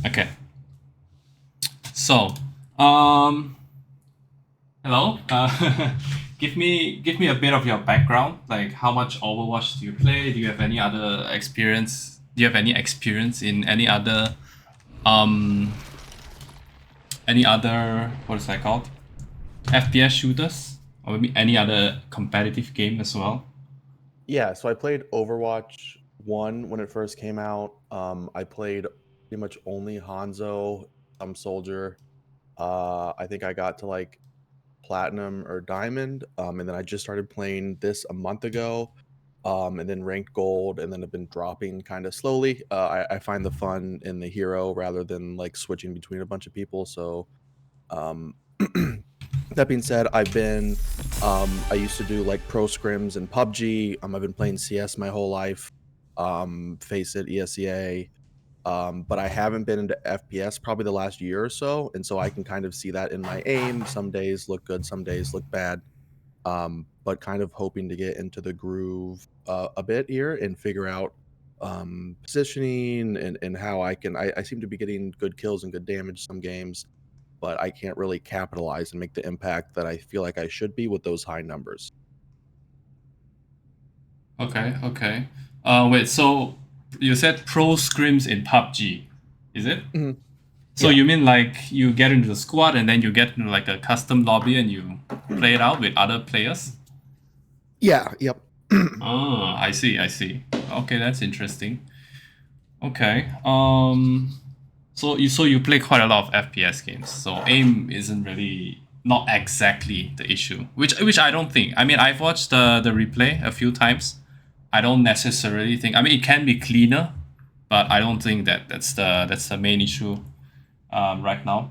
Okay. So, um, hello. Give me a bit of your background. Like, how much Overwatch do you play? Do you have any other experience? Do you have any experience in um any other what is that called? FPS shooters, or maybe any other competitive game as well? Yeah, so I played Overwatch 1 when it first came out. I played pretty much only Hanzo, Soldier. I think I got to like Platinum or Diamond, and then I just started playing this a month ago, and then ranked Gold, and then have been dropping kind of slowly. I find the fun in the hero rather than like switching between a bunch of people. So um, that being said, I used to do like pro scrims in PUBG. I've been playing CS my whole life. Face it, ESEA. But I haven't been into FPS probably the last year or so, and so I can kind of see that in my aim. Some days look good, some days look bad. But kind of hoping to get into the groove a bit here and figure out positioning and how I seem to be getting good kills and good damage some games, but I can't really capitalize and make the impact that I feel like I should be with those high numbers. Okay, okay. Wait. So you said pro scrims in PUBG, is it? Mhm. So Yeah. you mean like you get into the squad and then you get into like a custom lobby and you play it out with other players? Yeah. Yep. Oh, I see, I see. Okay, that's interesting. Okay. So you play quite a lot of FPS games. So aim isn't really not exactly the issue. Which I don't think. I mean, I've watched the replay a few times. I don't necessarily think. I mean, it can be cleaner, but I don't think that's the main issue right now.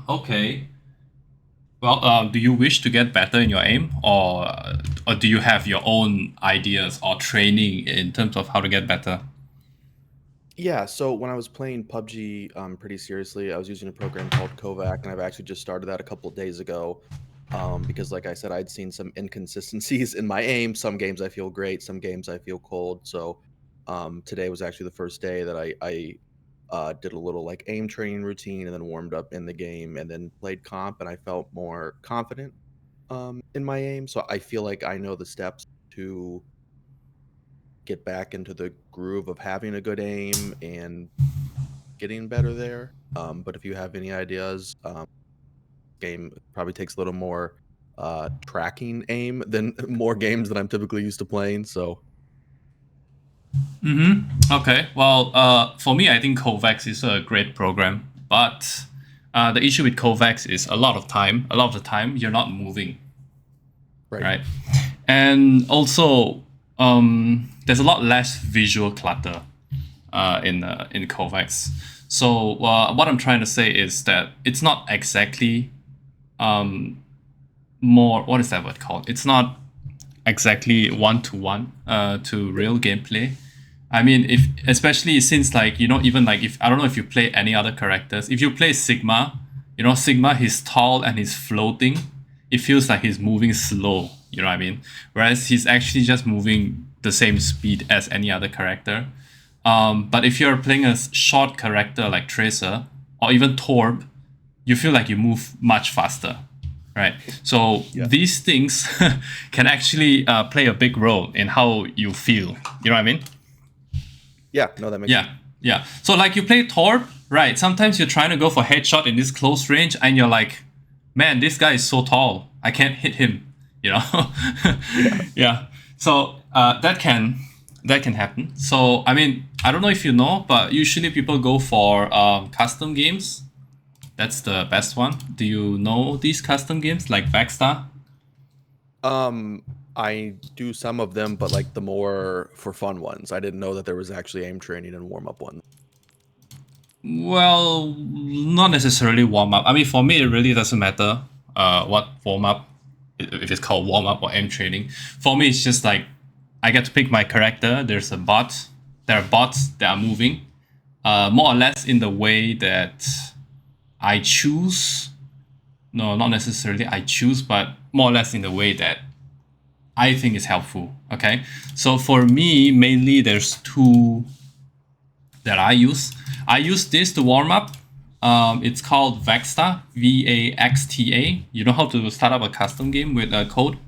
Okay. Well, do you wish to get better in your aim, or do you have your own ideas or training in terms of how to get better? Yeah, so when I was playing PUBG pretty seriously, I was using a program called Kovac, and I've actually just started that a couple of days ago. Because, like I said, I'd seen some inconsistencies in my aim. Some games I feel great, some games I feel cold. So today was actually the first day that I did a little like aim training routine and then warmed up in the game and then played comp, and I felt more confident in my aim. So I feel like I know the steps to get back into the groove of having a good aim and getting better there. But if you have any ideas, game probably takes a little more tracking aim than more games that I'm typically used to playing. So Okay. Well, for me, I think Kovacs is a great program, but the issue with Kovacs is a lot of the time, you're not moving, right. right? And also, there's a lot less visual clutter in Kovacs. So what I'm trying to say is that it's not exactly more. What is that word called? It's not exactly one to one to real gameplay. I mean, if especially since like even like if I don't know if you play any other characters, if you play Sigma, Sigma he's tall and he's floating. It feels like he's moving slow. You know what I mean? Whereas he's actually just moving the same speed as any other character. But if you're playing a short character like Tracer or even Torb, you feel like you move much faster, right? So Yeah. these things can actually play a big role in how you feel. You know what I mean? Yeah. No, that makes sense. Yeah, yeah. So like you play Torb, right? Sometimes you're trying to go for headshot in this close range, and you're like, man, this guy is so tall, I can't hit him. You know? Yeah. Yeah. So that can happen. So I mean, I don't know if you know, but usually people go for custom games. That's the best one. Do you know these custom games like Backstar? Um, I do some of them, but like the more for fun ones. I didn't know that there was actually aim training and warm up ones. Well, not necessarily warm up. I mean, for me, it really doesn't matter what warm up, if it's called warm up or aim training. For me, it's just like I get to pick my character. There's a bot. There are bots that are moving, more or less in the way that I choose. No, not necessarily I choose, but more or less in the way that I think is helpful. Okay, so for me, mainly there's two that I use. I use this to warm up. It's called Vaxta, VAXTA. You know how to start up a custom game with a code?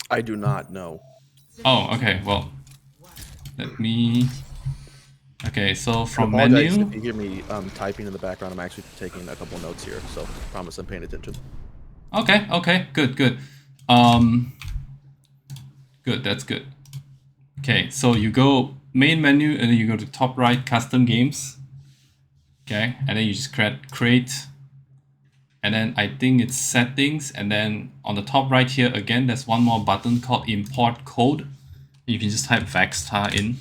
I do not know. Oh, okay. Well, let me. Okay, so I from apologize menu. if you hear me typing in the background. I'm actually taking a couple notes here, so promise I'm paying attention. Okay, good. Good, that's good. Okay, so you go main menu and then you go to top right, custom games. Okay, and then you just create, and then I think it's settings, and then on the top right here again, there's one more button called import code. You can just type Vaxta in,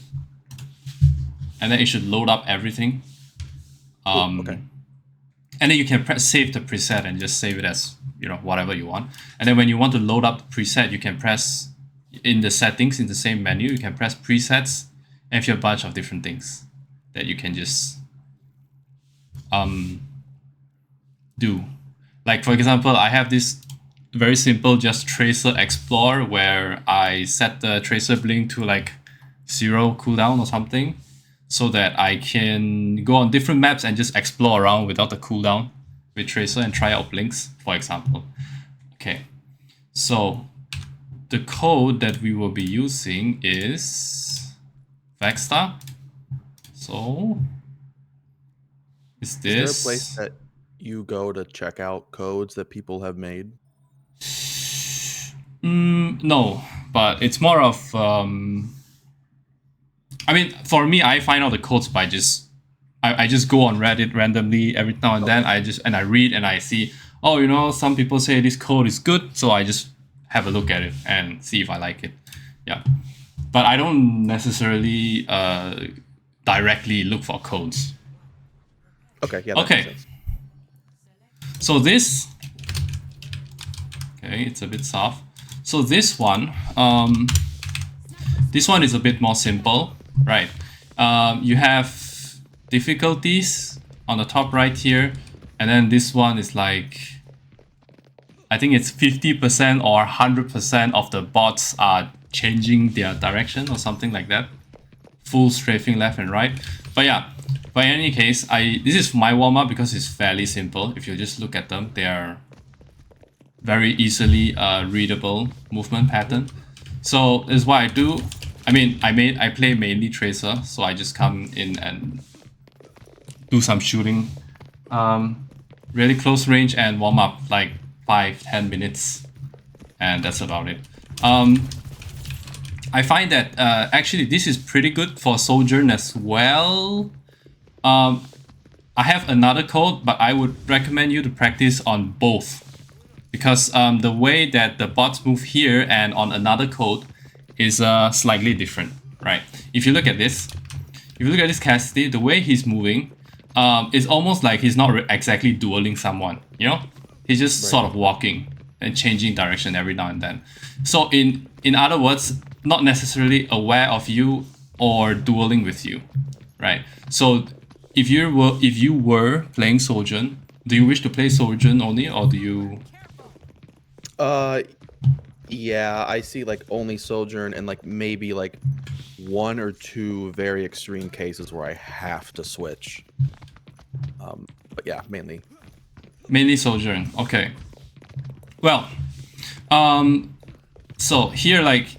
and then it should load up everything. Okay. And then you can press save the preset and just save it as, you know, whatever you want. And then when you want to load up the preset, you can press in the settings in the same menu, you can press presets and a bunch of different things that you can just do. Like for example, I have this very simple just tracer explore where I set the tracer blink to like 0 cooldown or something, so that I can go on different maps and just explore around without the cooldown with tracer and try out blinks, for example. Okay, so the code that we will be using is Vaxta. So is this? Is there a place that you go to check out codes that people have made? No, but it's more of I mean, for me, I find out the codes by just I just go on Reddit randomly every now and then. I read and I see, oh, you know, some people say this code is good, so I just have a look at it and see if I like it. Yeah, but I don't necessarily directly look for codes. Okay, yeah. That makes sense. So this, okay, it's a bit soft. So this one is a bit more simple, right? You have difficulties on the top right here, and then this one is like, I think it's 50% or 100% of the bots are changing their direction or something like that. Full strafing left and right. But yeah, but in any case, this is my warm-up because it's fairly simple. If you just look at them, they are very easily readable movement pattern. So this is what I do. I mean, I play mainly Tracer, so I just come in and do some shooting, really close range and warm up like 5-10 minutes, and that's about it. I find that actually this is pretty good for Sojourn as well. I have another code, but I would recommend you to practice on both, because the way that the bots move here and on another code is slightly different, right? If you look at this, Cassidy, the way he's moving, it's almost like he's not exactly dueling someone, you know? He's just sort of walking and changing direction every now and then. So in other words, not necessarily aware of you or dueling with you, right? So if you were playing Sojourn, do you wish to play Sojourn only, or do you? Yeah, I see like only Sojourn and like maybe like 1 or 2 very extreme cases where I have to switch. But yeah, mainly Sojourn. Okay. Well, so here, like,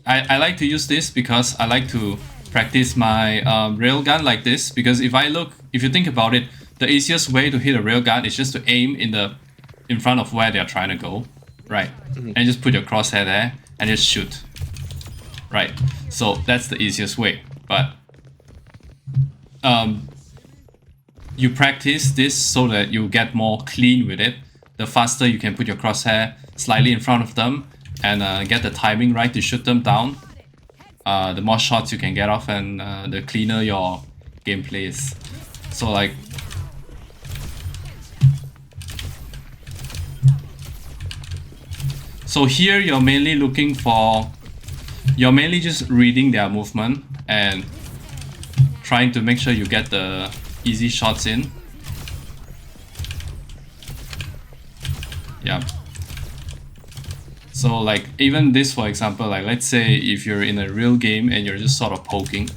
I like to use this because I like to practice my railgun like this, because if you think about it, the easiest way to hit a railgun is just to aim in front of where they're trying to go, right? And just put your crosshair there and just shoot, right? So that's the easiest way. But you practice this so that you get more clean with it. The faster you can put your crosshair slightly in front of them and get the timing right to shoot them down, the more shots you can get off, and the cleaner your gameplay is. So like, so here you're mainly just reading their movement and trying to make sure you get the easy shots in. Yeah. So like even this, for example, like let's say if you're in a real game and you're just sort of poking,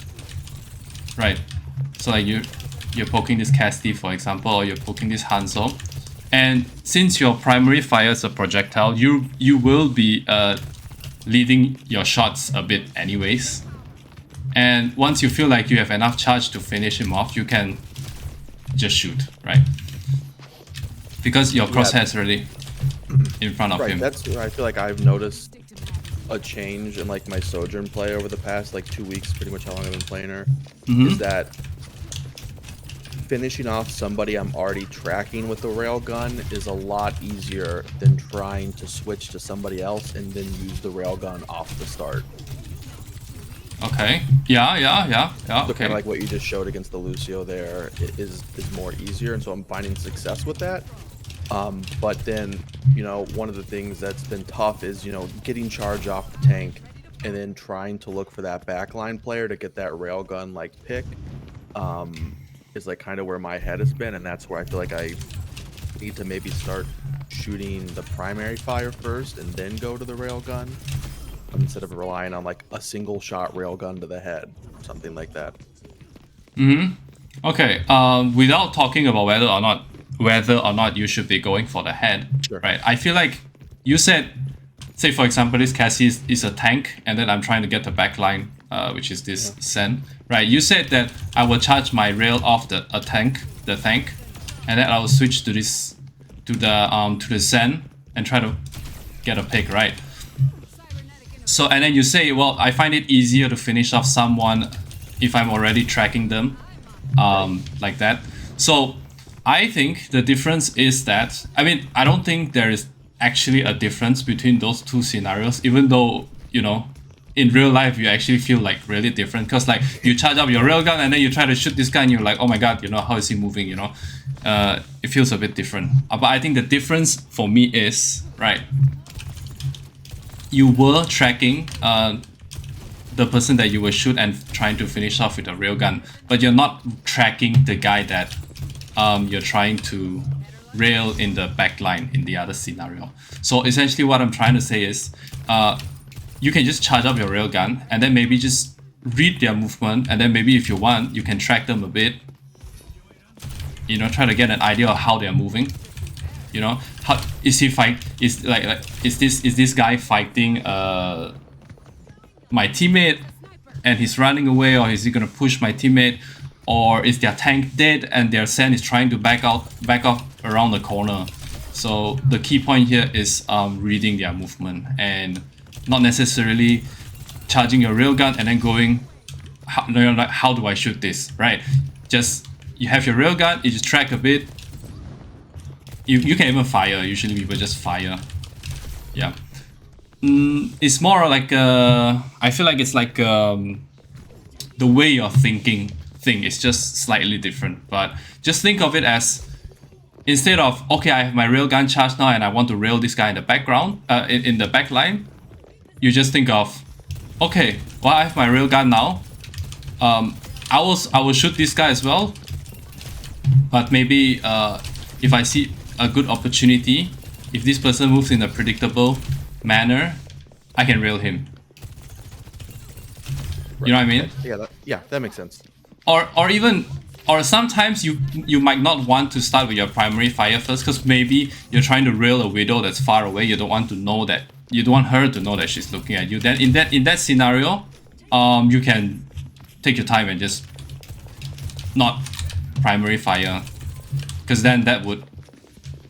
right? So like you're poking this Casti, for example, or you're poking this Hanzo. And since your primary fire is a projectile, you will be leading your shots a bit anyways. And once you feel like you have enough charge to finish him off, you can just shoot, right? Because your crosshair is already in front of him. That's where I feel like I've noticed a change in like my Sojourn play over the past like 2 weeks, pretty much how long I've been playing her, is that finishing off somebody I'm already tracking with the railgun is a lot easier than trying to switch to somebody else and then use the railgun off the start. Okay. Yeah. So Okay. kind of like what you just showed against the Lucio there is more easier, and so I'm finding success with that. But then, you know, one of the things that's been tough is, you know, getting charge off the tank and then trying to look for that backline player to get that railgun like pick. Is like kind of where my head has been, and that's where I feel like I need to maybe start shooting the primary fire first and then go to the railgun, instead of relying on like a single shot railgun to the head, something like that. Okay. Without talking about whether or not you should be going for the head, Sure. right? I feel like you said, say for example, this Cassie is a tank, and then I'm trying to get the backline, which is this Sen, right? You said that I will charge my rail off the tank, and then I will switch to this to the Sen and try to get a pick, right? So and then you say, well, I find it easier to finish off someone if I'm already tracking them, like that. So I think the difference is that, I mean, I don't think there is actually a difference between those two scenarios, even though, you know, in real life you actually feel like really different, because like you charge up your railgun and then you try to shoot this guy and you're like, oh my god, you know, how is he moving, you know? It feels a bit different. But I think the difference for me is, right, you were tracking the person that you will shoot and trying to finish off with a railgun, but you're not tracking the guy that you're trying to rail in the backline in the other scenario. So essentially what I'm trying to say is, you can just charge up your railgun and then maybe just read their movement, and then maybe if you want, you can track them a bit. You know, try to get an idea of how they're moving. You know, how is he fight? Is this guy fighting my teammate and he's running away, or is he gonna push my teammate? Or is their tank dead and their Sen is trying to back off around the corner? So the key point here is reading their movement and not necessarily charging your railgun and then going, how do I shoot this, right? Just, you have your railgun, you just track a bit. You can even fire, usually people just fire. Yeah. It's more like, I feel like it's like the way you're thinking thing is just slightly different, but just think of it as, instead of, okay, I have my railgun charged now and I want to rail this guy in the background, in the back line, you just think of, okay, well, I have my railgun now, I will shoot this guy as well, but maybe if I see a good opportunity, if this person moves in a predictable manner, I can rail him. Right. You know what I mean? Yeah, that makes sense. Or sometimes you might not want to start with your primary fire first, because maybe you're trying to rail a widow that's far away. You don't want her to know that she's looking at you. Then in that scenario, you can take your time and just not primary fire, because then that would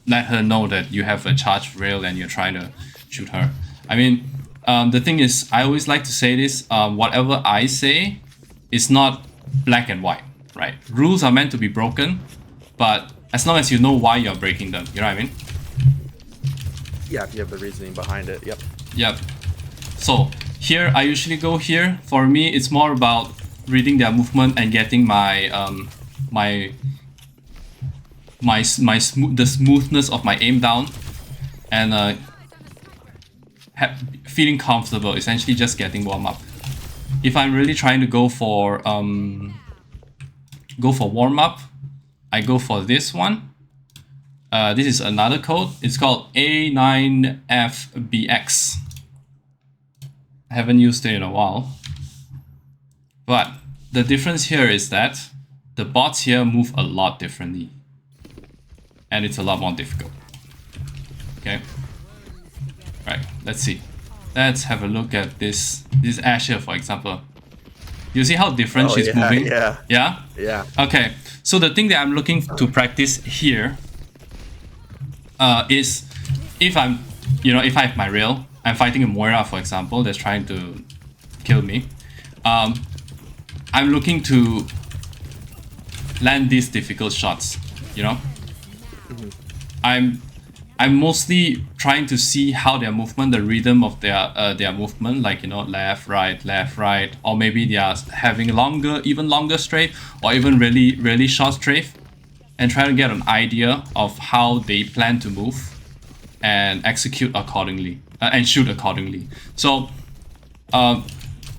let her know that you have a charged rail and you're trying to shoot her. I mean, the thing is, I always like to say this, whatever I say is not black and white, right? Rules are meant to be broken, but as long as you know why you're breaking them, you know what I mean? Yeah, if you have the reasoning behind it, Yep. So here, I usually go here. For me, it's more about reading their movement and getting my the smoothness of my aim down, and feeling comfortable, essentially just getting warm up. If I'm really trying to go for warm up, I go for this one. This is another code. It's called A9FBX. I haven't used it in a while, but the difference here is that the bots here move a lot differently. And it's a lot more difficult. Okay. Right, let's see. Let's have a look at this Ashe here, for example. You see how different she's moving? Yeah. Yeah? Yeah. Okay. So the thing that I'm looking to practice here is if I'm, if I have my rail, I'm fighting a Moira, for example, that's trying to kill me. I'm looking to land these difficult shots, I'm mostly trying to see how their movement, the rhythm of their movement, like left, right, or maybe they are having even longer strafe, or even really short strafe, and try to get an idea of how they plan to move and execute accordingly and shoot accordingly. So,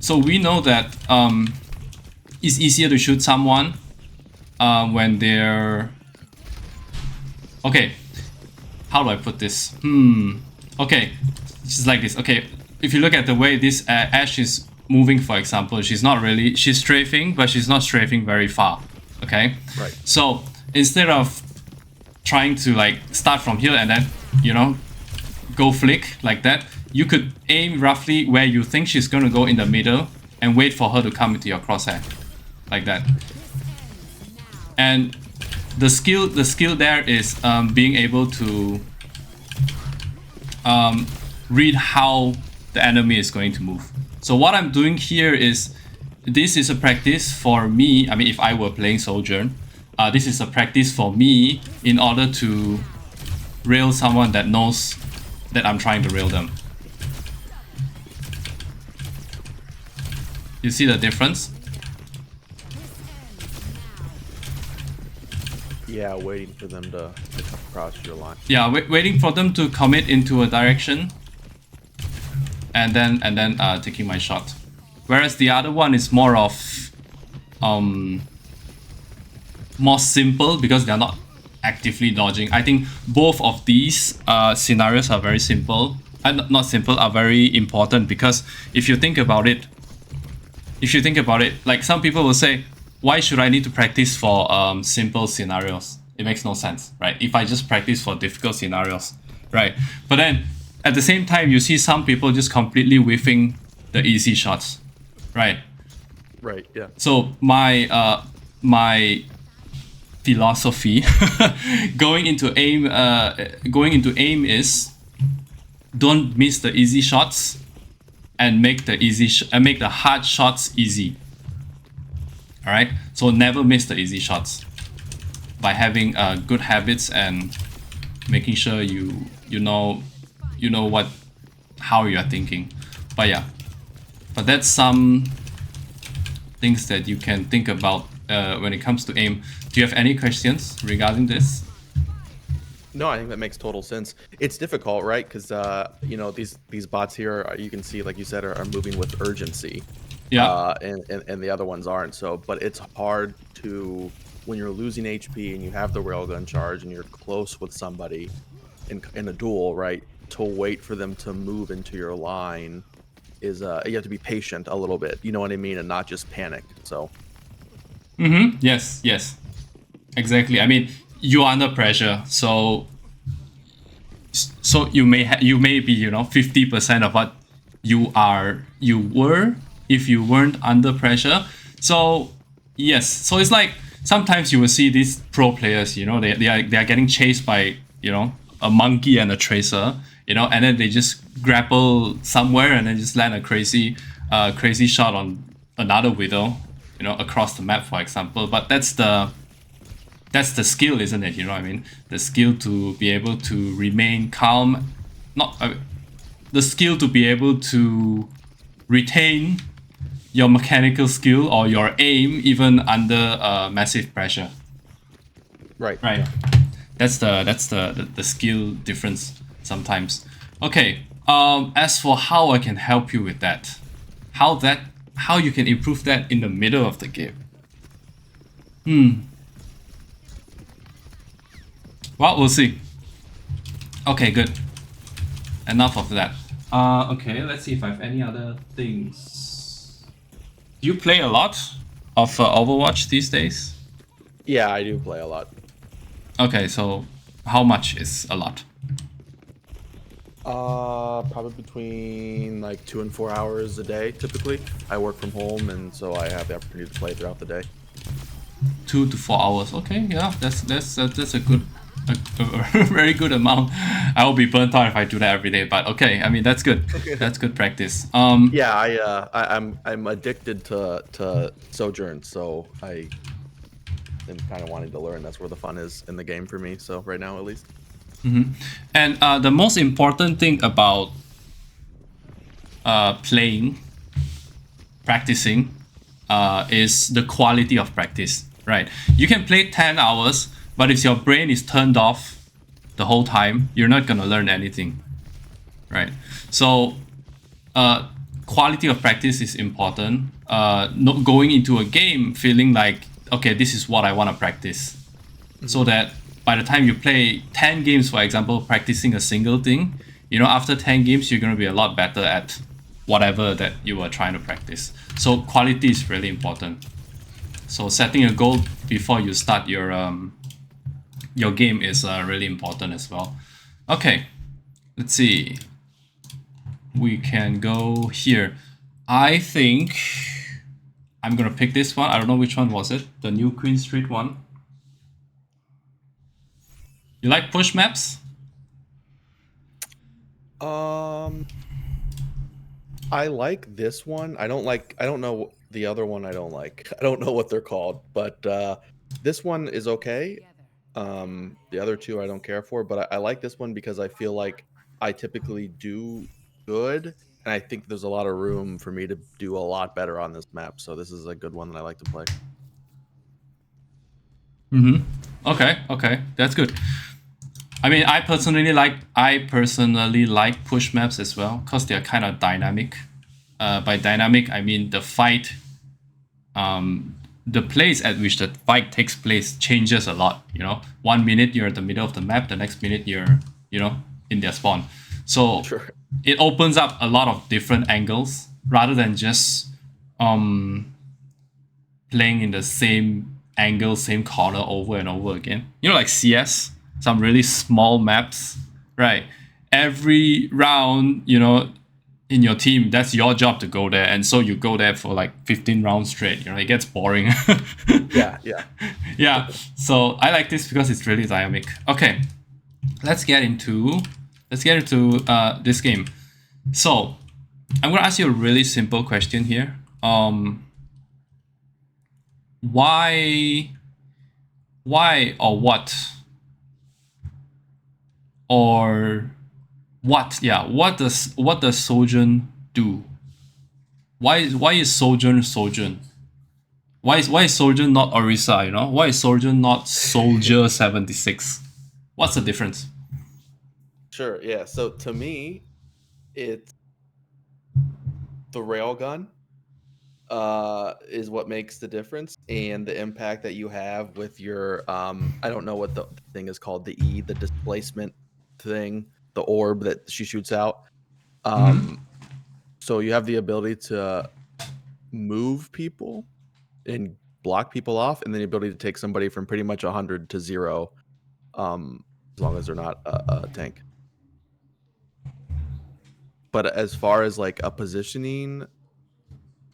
so we know that it's easier to shoot someone when they're okay. How do I put this? Okay, just like this. Okay, if you look at the way this Ashe is moving, for example, she's strafing, but she's not strafing very far. Okay. Right. So instead of trying to start from here and then go flick like that, you could aim roughly where you think she's gonna go in the middle and wait for her to come into your crosshair, like that. And the skill there is being able to read how the enemy is going to move. So what I'm doing here is, this is a practice for me. I mean, if I were playing Sojourn, this is a practice for me in order to rail someone that knows that I'm trying to rail them. You see the difference? Yeah, waiting for them to come across your line. Yeah, waiting for them to commit into a direction, and then taking my shot. Whereas the other one is more of more simple because they're not actively dodging. I think both of these scenarios are very simple. Not simple, are very important, because if you think about it, like some people will say, why should I need to practice for simple scenarios? It makes no sense, right? If I just practice for difficult scenarios, right? But then at the same time, you see some people just completely whiffing the easy shots, right? Right. Yeah. So my my philosophy going into aim is, don't miss the easy shots and make the hard shots easy. All right, so never miss the easy shots by having good habits and making sure you know how you are thinking. But yeah, but that's some things that you can think about when it comes to aim. Do you have any questions regarding this? No, I think that makes total sense. It's difficult, right? Because these bots here, you can see, like you said, are moving with urgency. Yeah. And the other ones aren't. So, but it's hard to, when you're losing HP and you have the railgun charge and you're close with somebody in a duel, right? To wait for them to move into your line is you have to be patient a little bit. You know what I mean? And not just panic. So. Yes. Exactly. I mean, you're under pressure, so you may be 50% of what you were if you weren't under pressure. So yes, so it's like sometimes you will see these pro players, they are getting chased by a monkey and a tracer, and then they just grapple somewhere and then just land a crazy shot on another widow, across the map, for example. But that's the skill, isn't it? You know what I mean? The skill to be able to remain calm, the skill to be able to retain your mechanical skill or your aim even under massive pressure. Right. Yeah. That's the skill difference sometimes. Okay. As for how I can help you with that, how you can improve that in the middle of the game. Well, we'll see. Okay, good. Enough of that. Okay, let's see if I have any other things. Do you play a lot of Overwatch these days? Yeah, I do play a lot. Okay, so how much is a lot? Probably between like 2 and 4 hours a day. Typically, I work from home, and so I have the opportunity to play throughout the day. 2 to 4 hours. Okay, yeah, that's a good, a very good amount. I will be burnt out if I do that every day. But okay, I mean that's good. That's good practice. Yeah, I'm addicted to Sojourn, so I am kind of wanting to learn. That's where the fun is in the game for me. So right now, at least. And the most important thing about playing, practicing, is the quality of practice. Right? You can play 10 hours, but if your brain is turned off the whole time, you're not gonna learn anything. Right? So quality of practice is important. Not going into a game feeling like, okay, this is what I want to practice, so that by the time you play 10 games, for example, practicing a single thing, after 10 games, you're going to be a lot better at whatever that you were trying to practice. So quality is really important. So setting a goal before you start your game is really important as well. Okay, let's see. We can go here. I think I'm gonna pick this one. I don't know which one was it. The new Queen Street one. You like push maps? Um, I like this one. I don't know the other one I don't like. I don't know what they're called, but this one is okay. The other two I don't care for, but I like this one because I feel like I typically do good, and I think there's a lot of room for me to do a lot better on this map. So this is a good one that I like to play. Okay, that's good. I mean, I personally like push maps as well because they're kind of dynamic. By dynamic, I mean the place at which the fight takes place changes a lot. 1 minute you're at the middle of the map, the next minute you're in their spawn. So Sure. it opens up a lot of different angles rather than just playing in the same angle, same corner over and over again. Like CS, some really small maps, right? Every round, in your team, that's your job to go there, and so you go there for like 15 rounds straight. It gets boring. Yeah. Yeah. So I like this because it's really dynamic. Okay, let's get into this game. So I'm gonna ask you a really simple question here. Why or what does Sojourn do? Why is Sojourn? Why is Sojourn not Orisa? Why is Sojourn not Soldier 76? What's the difference? Sure. Yeah. So to me, it's the railgun is what makes the difference, and the impact that you have with your I don't know what the thing is called, the displacement thing, the orb that she shoots out. So you have the ability to move people and block people off, and then the ability to take somebody from pretty much 100 to 0, as long as they're not a tank. But as far as like a positioning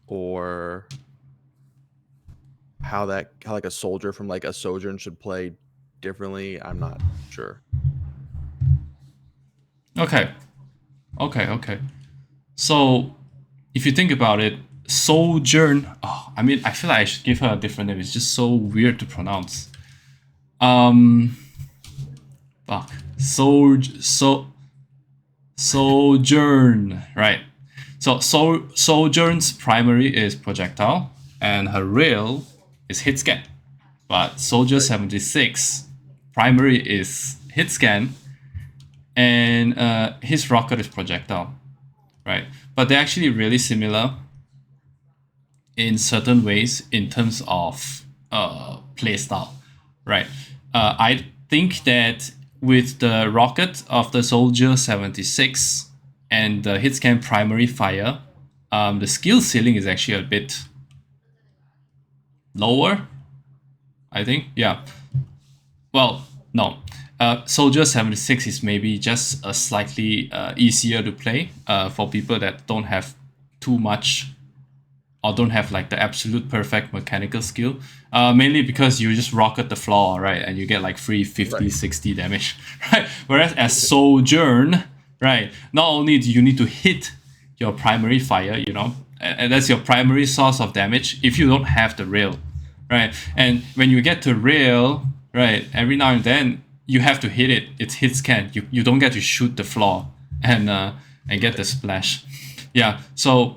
or how like a soldier from like a Sojourn should play differently, I'm not sure. Okay. Okay. So if you think about it, Sojourn. Oh, I mean, I feel like I should give her a different name. It's just so weird to pronounce. Um, fuck. Sojourn. Right. So Sojourn's primary is projectile, and her rail is hit scan. But Soldier 76 primary is hit scan, and his rocket is projectile, right? But they're actually really similar in certain ways in terms of playstyle, right? I think that with the rocket of the Soldier 76 and the hit scan primary fire, the skill ceiling is actually a bit lower. I think. Yeah. Well, no. Soldier 76 is maybe just a slightly easier to play for people that don't have too much or don't have like the absolute perfect mechanical skill. Mainly because you just rocket the floor, right? And you get like free 50, Right. 60 damage, right? Whereas as Sojourn, right, not only do you need to hit your primary fire, you know, and that's your primary source of damage if you don't have the rail, right? And when you get to rail, right, every now and then you have to hit it. It's hit scan. You don't get to shoot the floor and get the splash. Yeah. So,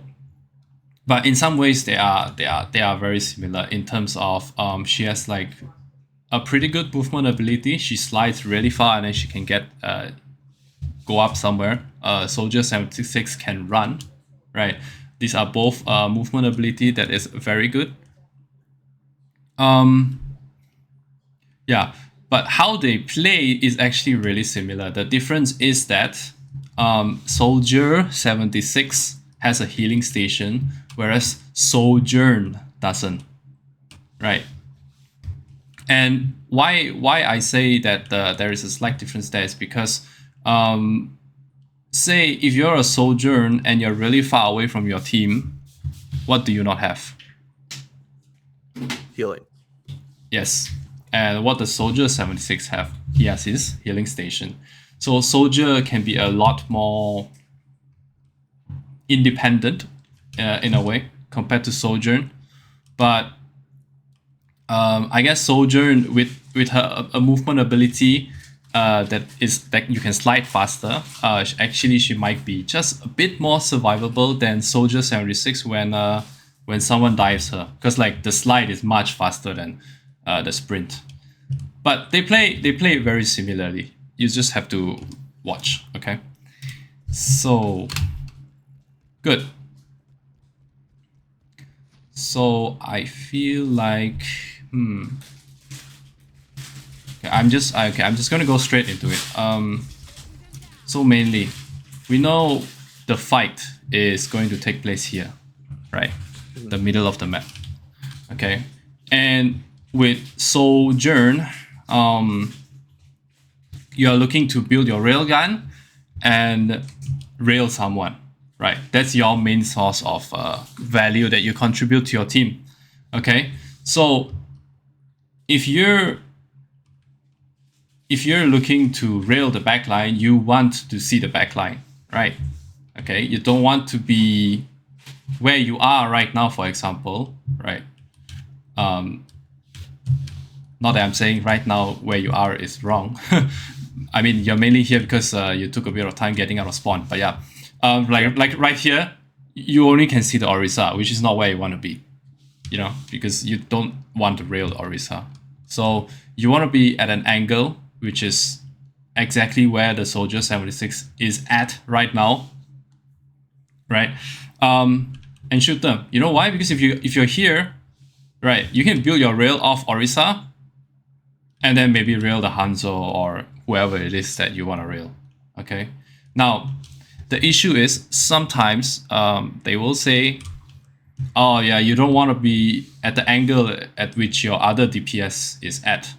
but in some ways they are very similar in terms of she has like a pretty good movement ability. She slides really far and then she can get go up somewhere. Soldier 76 can run, right? These are both movement ability that is very good. Yeah, but how they play is actually really similar. The difference is that Soldier 76 has a healing station, whereas Sojourn doesn't. Right. And why I say that there is a slight difference there is because say if you're a Sojourn and you're really far away from your team, what do you not have? Healing. Yes. And what does Soldier 76 have? He has his healing station. So Soldier can be a lot more independent in a way compared to Sojourn. But I guess Sojourn with her a movement ability that you can slide faster. Actually, she might be just a bit more survivable than Soldier 76 when someone dives her, because like the slide is much faster than the sprint. But they play very similarly. You just have to watch. Okay. So good. So I feel like okay, I'm just gonna go straight into it. So mainly, we know the fight is going to take place here, right? The middle of the map. Okay, and with Sojourn, you are looking to build your railgun and rail someone, right? That's your main source of value that you contribute to your team. Okay, so if you're looking to rail the backline, you want to see the backline, right? Okay, you don't want to be where you are right now, for example, right? Not that I'm saying right now where you are is wrong. I mean, you're mainly here because you took a bit of time getting out of spawn. But yeah, like right here, you only can see the Orisa, which is not where you want to be, you know, because you don't want to rail the Orisa. So you want to be at an angle which is exactly where the Soldier 76 is at right now, right? And shoot them. You know why? Because if you're here, right, you can build your rail off Orisa, and then maybe rail the Hanzo or whoever it is that you want to rail. Okay. Now, the issue is sometimes they will say, "Oh yeah, you don't want to be at the angle at which your other DPS is at."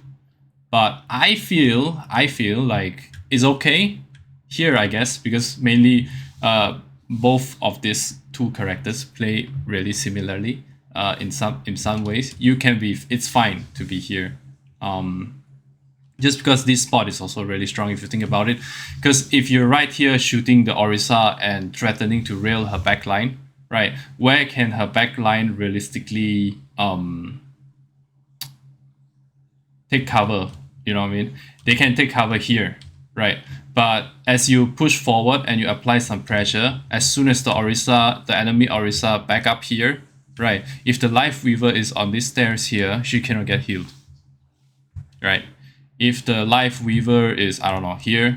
But I feel like it's okay here, I guess, because mainly both of these two characters play really similarly in some ways. You can be, it's fine to be here. Just because this spot is also really strong if you think about it. Because if you're right here shooting the Orisa and threatening to rail her backline, right, where can her backline realistically take cover? You know what I mean? They can take cover here, right? But as you push forward and you apply some pressure, as soon as the enemy Orisa back up here, right, if the Life Weaver is on these stairs here, she cannot get healed, right? If the Life Weaver is, I don't know, here,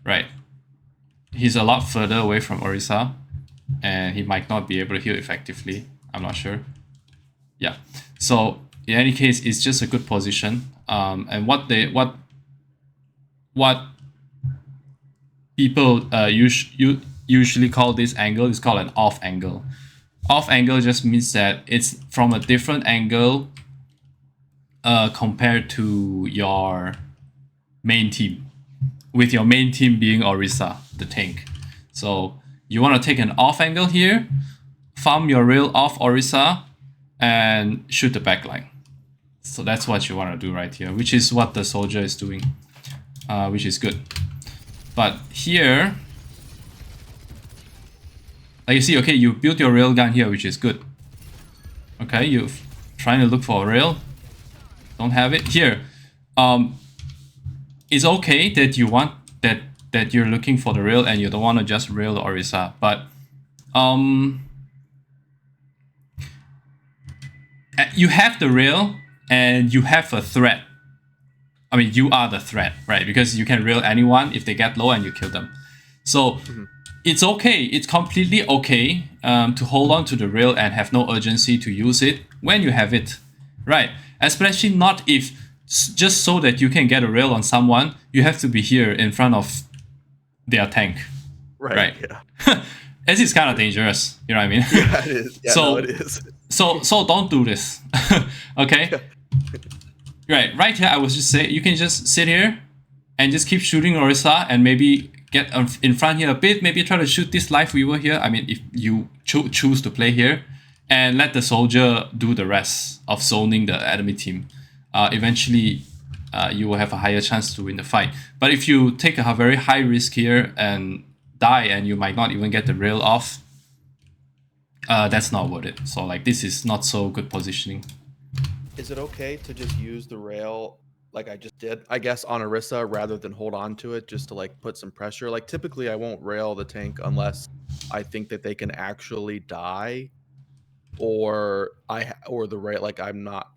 right, he's a lot further away from Orisa, and he might not be able to heal effectively. I'm not sure. Yeah. So in any case, it's just a good position. And what people usually call this angle is called an off angle. Off angle just means that it's from a different angle compared to your main team, with your main team being Orisa, the tank. So you want to take an off angle here, farm your rail off Orisa, and shoot the backline. So that's what you want to do right here, which is what the soldier is doing, which is good. But here, like you see, okay, you built your railgun here, which is good. Okay, you're trying to look for a rail, don't have it here. It's okay that you want that you're looking for the rail and you don't want to just rail the Orisa, but you have the rail and you have a threat. I mean, you are the threat, right? Because you can rail anyone if they get low and you kill them. So it's okay. It's completely okay to hold on to the rail and have no urgency to use it when you have it, right? Especially not if just so that you can get a rail on someone, you have to be here in front of their tank, right? Yeah. This is kind of dangerous. You know what I mean? Yeah, it is. Yeah, So- no, it is. So don't do this, okay? Right here, I was just say you can just sit here and just keep shooting Orisa and maybe get in front here a bit. Maybe try to shoot this life weaver here. I mean, if you choose to play here, and let the soldier do the rest of zoning the enemy team. Eventually, you will have a higher chance to win the fight. But if you take a very high risk here and die, and you might not even get the rail off, that's not worth it. So like this is not so good positioning. Is it okay to just use the rail like I just did, I guess, on Orisa rather than hold on to it just to like put some pressure? Like typically I won't rail the tank unless I think that they can actually die, or the rail, like I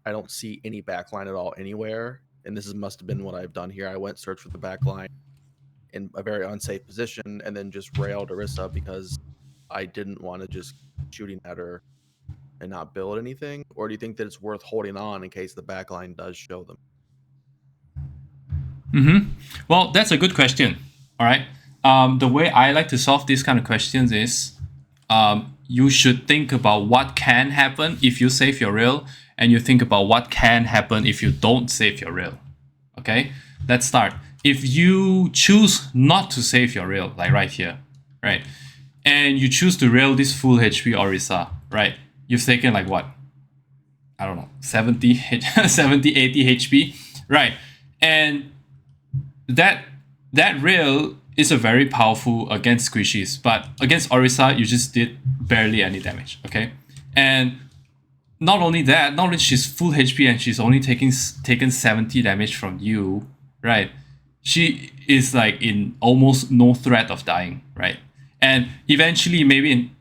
don't see any backline at all anywhere. And this must have been what I've done here. I went search for the backline in a very unsafe position and then just railed Orisa because I didn't want to just shooting at her and not build anything. Or do you think that it's worth holding on in case the backline does show them? Well, that's a good question. All right. The way I like to solve these kind of questions is you should think about what can happen if you save your rail, and you think about what can happen if you don't save your rail. Okay, let's start. If you choose not to save your rail, like right here, right, and you choose to rail this full HP Orisa, right, you've taken like what? I don't know, 70, 70, 80 HP, right? And that rail is a very powerful against squishies, but against Orisa, you just did barely any damage, okay? And not only that, not only she's full HP and she's only taken 70 damage from you, right? She is like in almost no threat of dying, right? And eventually, maybe in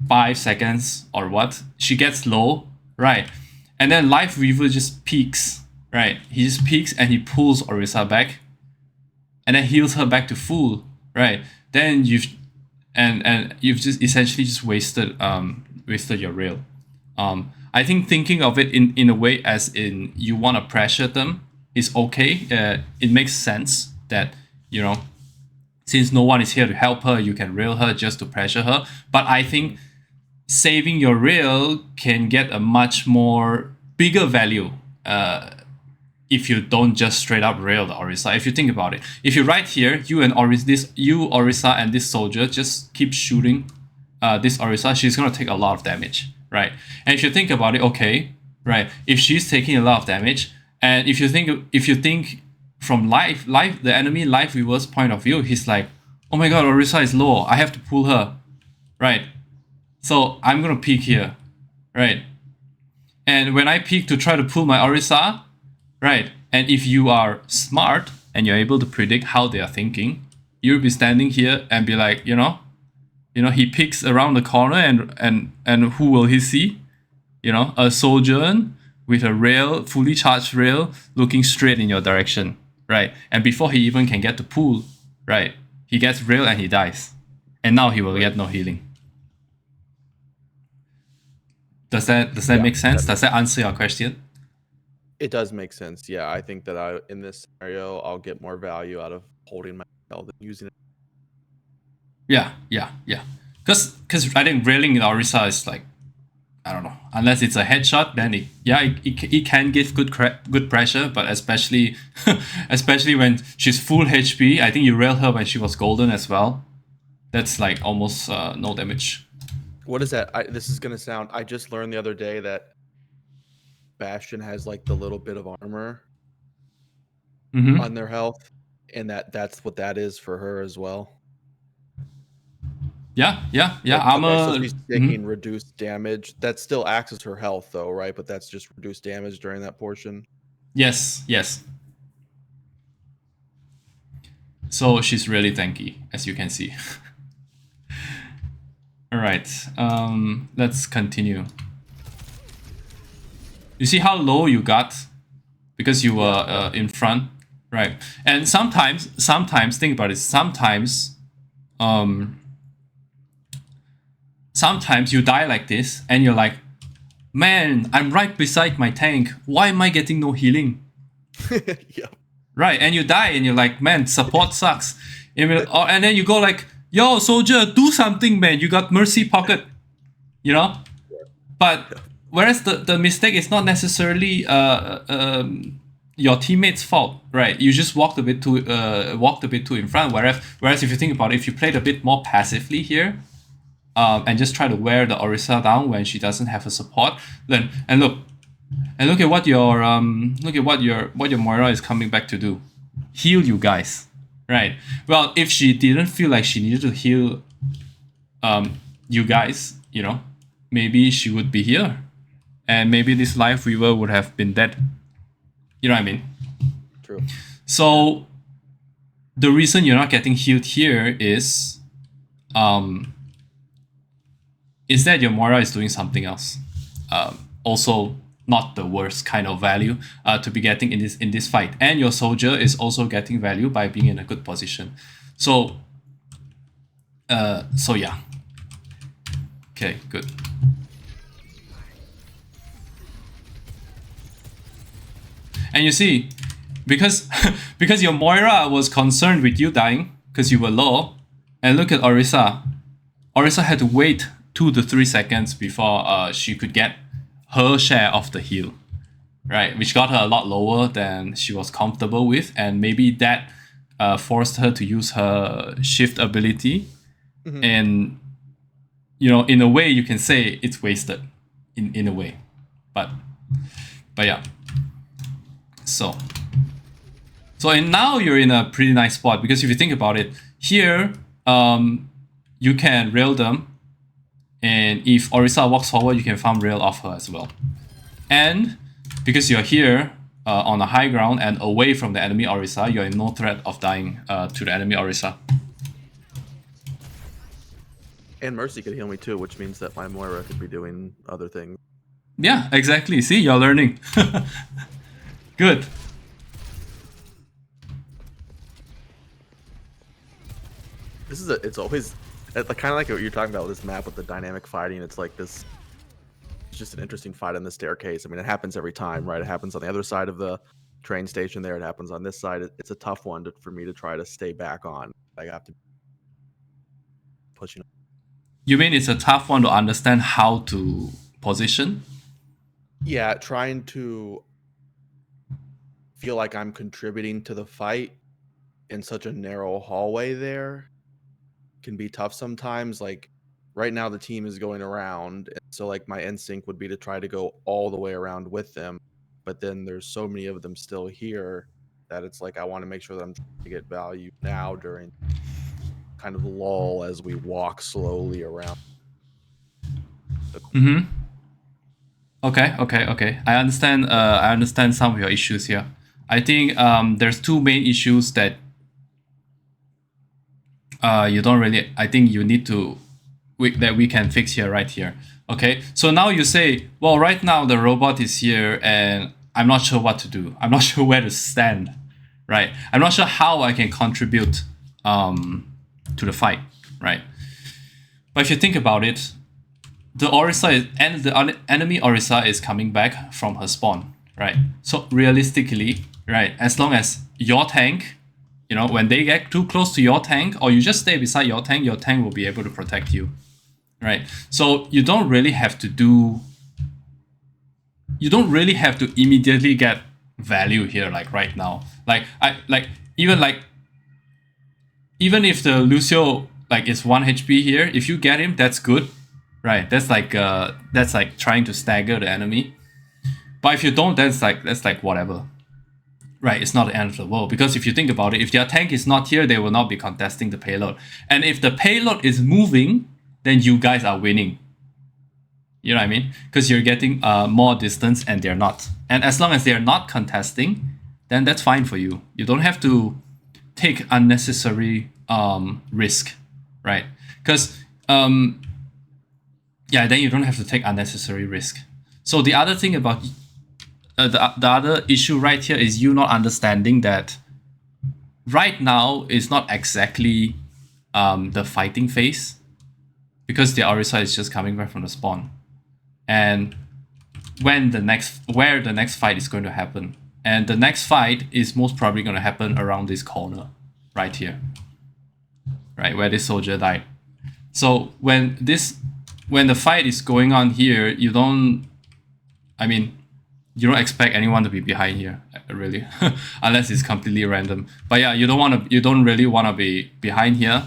5 seconds or what, she gets low, right? And then Life Reaver just peaks, right? He just peaks and he pulls Orisa back, and then heals her back to full, right? Then you've just essentially just wasted your rail. I think thinking of it in a way as in you want to pressure them is okay. It makes sense that, you know, since no one is here to help her, you can rail her just to pressure her. But I think saving your rail can get a much more bigger value if you don't just straight up rail the Orisa. If you think about it, if you right here, you Orisa and this soldier just keep shooting this Orisa, she's gonna take a lot of damage, right? And if you think about it, okay, right, if she's taking a lot of damage, and if you think from the enemy Life Weaver's point of view, he's like, oh my god, Orisa is low, I have to pull her, right? So I'm gonna peek here, right? And when I peek to try to pull my Orisa, right, and if you are smart and you're able to predict how they are thinking, you'll be standing here and be like, you know, he peeks around the corner and who will he see? You know, a Sojourn with a rail, fully charged rail, looking straight in your direction, right? And before he even can get to pull, right, he gets rail and he dies. And now he will get no healing. Does that make sense? Does that answer your question? It does make sense. Yeah, I think that in this scenario, I'll get more value out of holding my rail than using it. Yeah. Because I think railing in Orisa is like I don't know. Unless it's a headshot, then it can give good pressure, but especially especially when she's full HP. I think you railed her when she was golden as well. That's like almost no damage. What is that? This is gonna sound. I just learned the other day that Bastion has like the little bit of armor on their health, and that's what that is for her as well. Yeah. Armor. Okay, so she's taking reduced damage. That still acts as her health, though, right? But that's just reduced damage during that portion. Yes. So she's really tanky, as you can see. All right. Let's continue. You see how low you got because you were in front, right? And sometimes think about it. Sometimes you die like this, and you're like, man, I'm right beside my tank. Why am I getting no healing? Yeah. Right, and you die, and you're like, man, support sucks. And then you go like, yo, soldier, do something, man. You got mercy pocket, you know. But whereas the mistake is not necessarily your teammate's fault, right? You just walked a bit too in front. Whereas if you think about it, if you played a bit more passively here, and just try to wear the Orisa down when she doesn't have a support, then look at what your Moira is coming back to do, heal you guys, right? Well, if she didn't feel like she needed to heal, you guys, you know, maybe she would be here, and maybe this life weaver would have been dead. You know what I mean? True. So the reason you're not getting healed here is that your Moira is doing something else. Also, not the worst kind of value to be getting in this fight, and your soldier is also getting value by being in a good position. So yeah. Okay, good. And you see, because your Moira was concerned with you dying because you were low, and look at Orisa. Orisa had to wait 2 to 3 seconds before she could get her share of the heal, right? Which got her a lot lower than she was comfortable with, and maybe that forced her to use her shift ability. And you know, in a way, you can say it's wasted, in a way, but yeah. So and now you're in a pretty nice spot, because if you think about it, here you can rail them. And if Orisa walks forward, you can farm rail off her as well. And because you're here on a high ground and away from the enemy Orisa, you're in no threat of dying to the enemy Orisa. And Mercy could heal me too, which means that my Moira could be doing other things. Yeah, exactly. See, you're learning. Good. It's always kind of like what you're talking about with this map with the dynamic fighting. It's like this. It's just an interesting fight on the staircase. I mean, it happens every time, right? It happens on the other side of the train station there. It happens on this side. It's a tough one for me to try to stay back on. I have to pushing. You mean it's a tough one to understand how to position? Yeah, trying to feel like I'm contributing to the fight in such a narrow hallway there can be tough sometimes. Like right now the team is going around, so like my instinct would be to try to go all the way around with them, but then there's so many of them still here that it's like I want to make sure that I'm trying to get value now during kind of lull as we walk slowly around. Okay. I understand some of your issues here. I think there's two main issues that you don't really. I think you need to that we can fix here, right here. Okay. So now you say, well, right now the robot is here, and I'm not sure what to do. I'm not sure where to stand. Right. I'm not sure how I can contribute to the fight. Right. But if you think about it, the enemy Orisa is coming back from her spawn, right? So realistically, right, as long as your tank, you know, when they get too close to your tank, or you just stay beside your tank will be able to protect you, right? So you don't really have to do you don't really have to immediately get value here, like right now. Even if the Lucio like is 1 HP here, if you get him, that's good, right? That's like trying to stagger the enemy. But if you don't, that's like whatever, right? It's not the end of the world, because if you think about it, if their tank is not here, they will not be contesting the payload. And if the payload is moving, then you guys are winning. You know what I mean? Because you're getting more distance and they're not. And as long as they're not contesting, then that's fine for you. You don't have to take unnecessary risk, right? Because then you don't have to take unnecessary risk. So the other thing about the other issue right here is you not understanding that right now is not exactly the fighting phase, because the Orisa is just coming back from the spawn, and where the next fight is going to happen. And the next fight is most probably going to happen around this corner right here, right where this soldier died. So when the fight is going on here, you don't expect anyone to be behind here, really, unless it's completely random. But yeah, you don't really want to be behind here,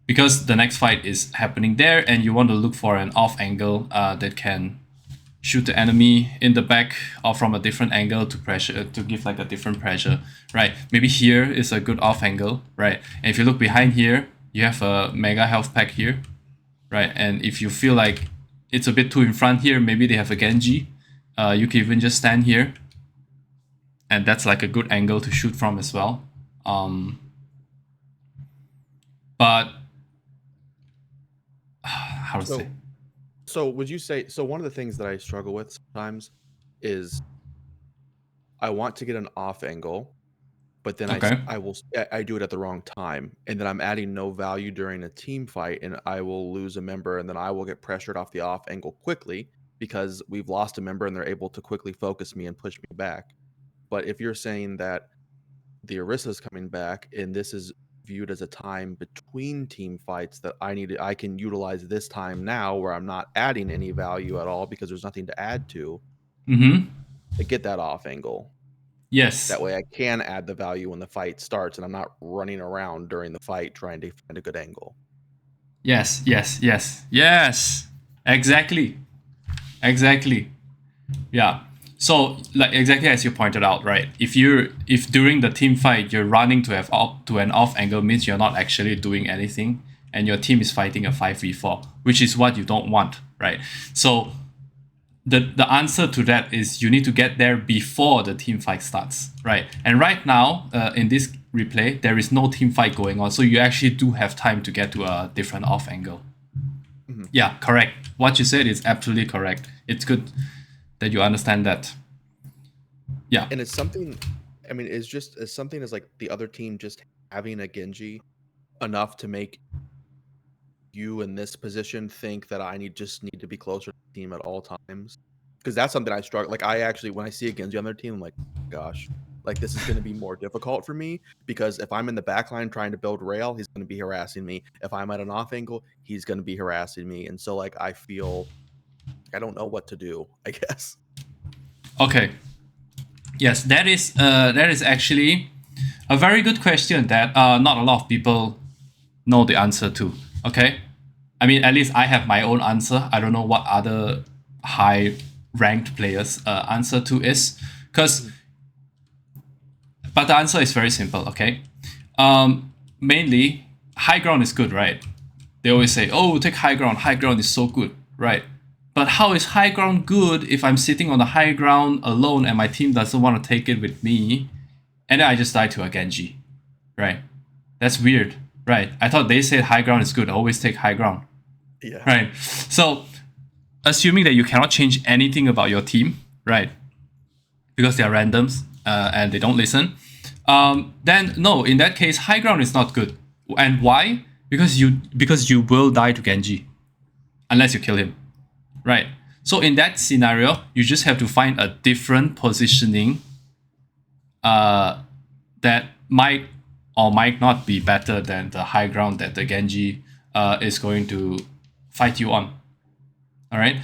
because the next fight is happening there, and you want to look for an off angle that can shoot the enemy in the back or from a different angle to give like a different pressure, right? Maybe here is a good off angle, right? And if you look behind here, you have a mega health pack here, right? And if you feel like it's a bit too in front here, maybe they have a Genji. You can even just stand here, and that's like a good angle to shoot from as well. But how to say? So would you say, so one of the things that I struggle with sometimes is I want to get an off angle, but then I do it at the wrong time, and then I'm adding no value during a team fight, and I will lose a member, and then I will get pressured off the off angle quickly because we've lost a member and they're able to quickly focus me and push me back. But if you're saying that the Orisa is coming back and this is viewed as a time between team fights that I can utilize this time now where I'm not adding any value at all because there's nothing to add to, to get that off angle. Yes. That way I can add the value when the fight starts and I'm not running around during the fight trying to find a good angle. Yes. Exactly. Yeah. So like exactly as you pointed out, right? If during the team fight you're running to an off angle, means you're not actually doing anything and your team is fighting a 5v4, which is what you don't want, right? So the answer to that is you need to get there before the team fight starts, right? And right now, in this replay, there is no team fight going on, so you actually do have time to get to a different off angle. Mm-hmm. Yeah, correct. What you said is absolutely correct. It's good that you understand that. Yeah. And it's something, it's something as like the other team just having a Genji enough to make you in this position think that I just need to be closer to the team at all times, because that's something I struggle. Like when I see a Genji on their team, I'm like, gosh, like this is going to be more difficult for me, because if I'm in the back line trying to build rail, he's going to be harassing me. If I'm at an off angle, he's going to be harassing me. And so like I feel I don't know what to do, I guess. Okay. Yes, that is actually a very good question that not a lot of people know the answer to. Okay, I mean, at least I have my own answer. I don't know what other high ranked players answer to is, but the answer is very simple. Okay, mainly high ground is good, right? They always say, oh, take high ground. High ground is so good, right? But how is high ground good if I'm sitting on the high ground alone and my team doesn't want to take it with me, and then I just die to a Genji, right? That's weird, right? I thought they said high ground is good. Always take high ground, yeah. Right? So, assuming that you cannot change anything about your team, right? Because they are randoms and they don't listen, then no. In that case, high ground is not good. And why? Because you will die to Genji, unless you kill him. Right. So in that scenario, you just have to find a different positioning that might or might not be better than the high ground that the Genji is going to fight you on. All right.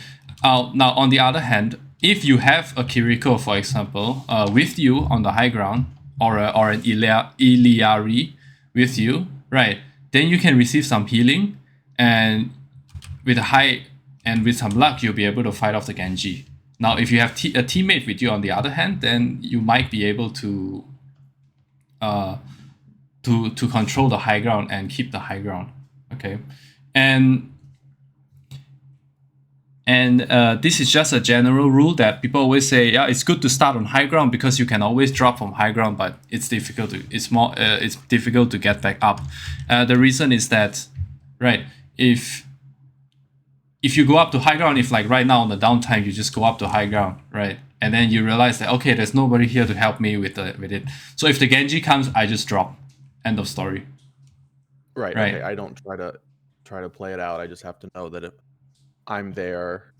Now, on the other hand, if you have a Kiriko, for example, with you on the high ground, or an Iliari with you, right? Then you can receive some healing, and with some luck, you'll be able to fight off the Genji. Now, if you have a teammate with you on the other hand, then you might be able to control the high ground and keep the high ground. Okay, and this is just a general rule that people always say, yeah, it's good to start on high ground because you can always drop from high ground, but it's difficult to get back up. The reason is that, right, if you go up to high ground, if like right now on the downtime you just go up to high ground, right, and then you realize that, okay, there's nobody here to help me with it. So if the Genji comes, I just drop. End of story. Right. Okay. I don't try to play it out. I just have to know that if I'm there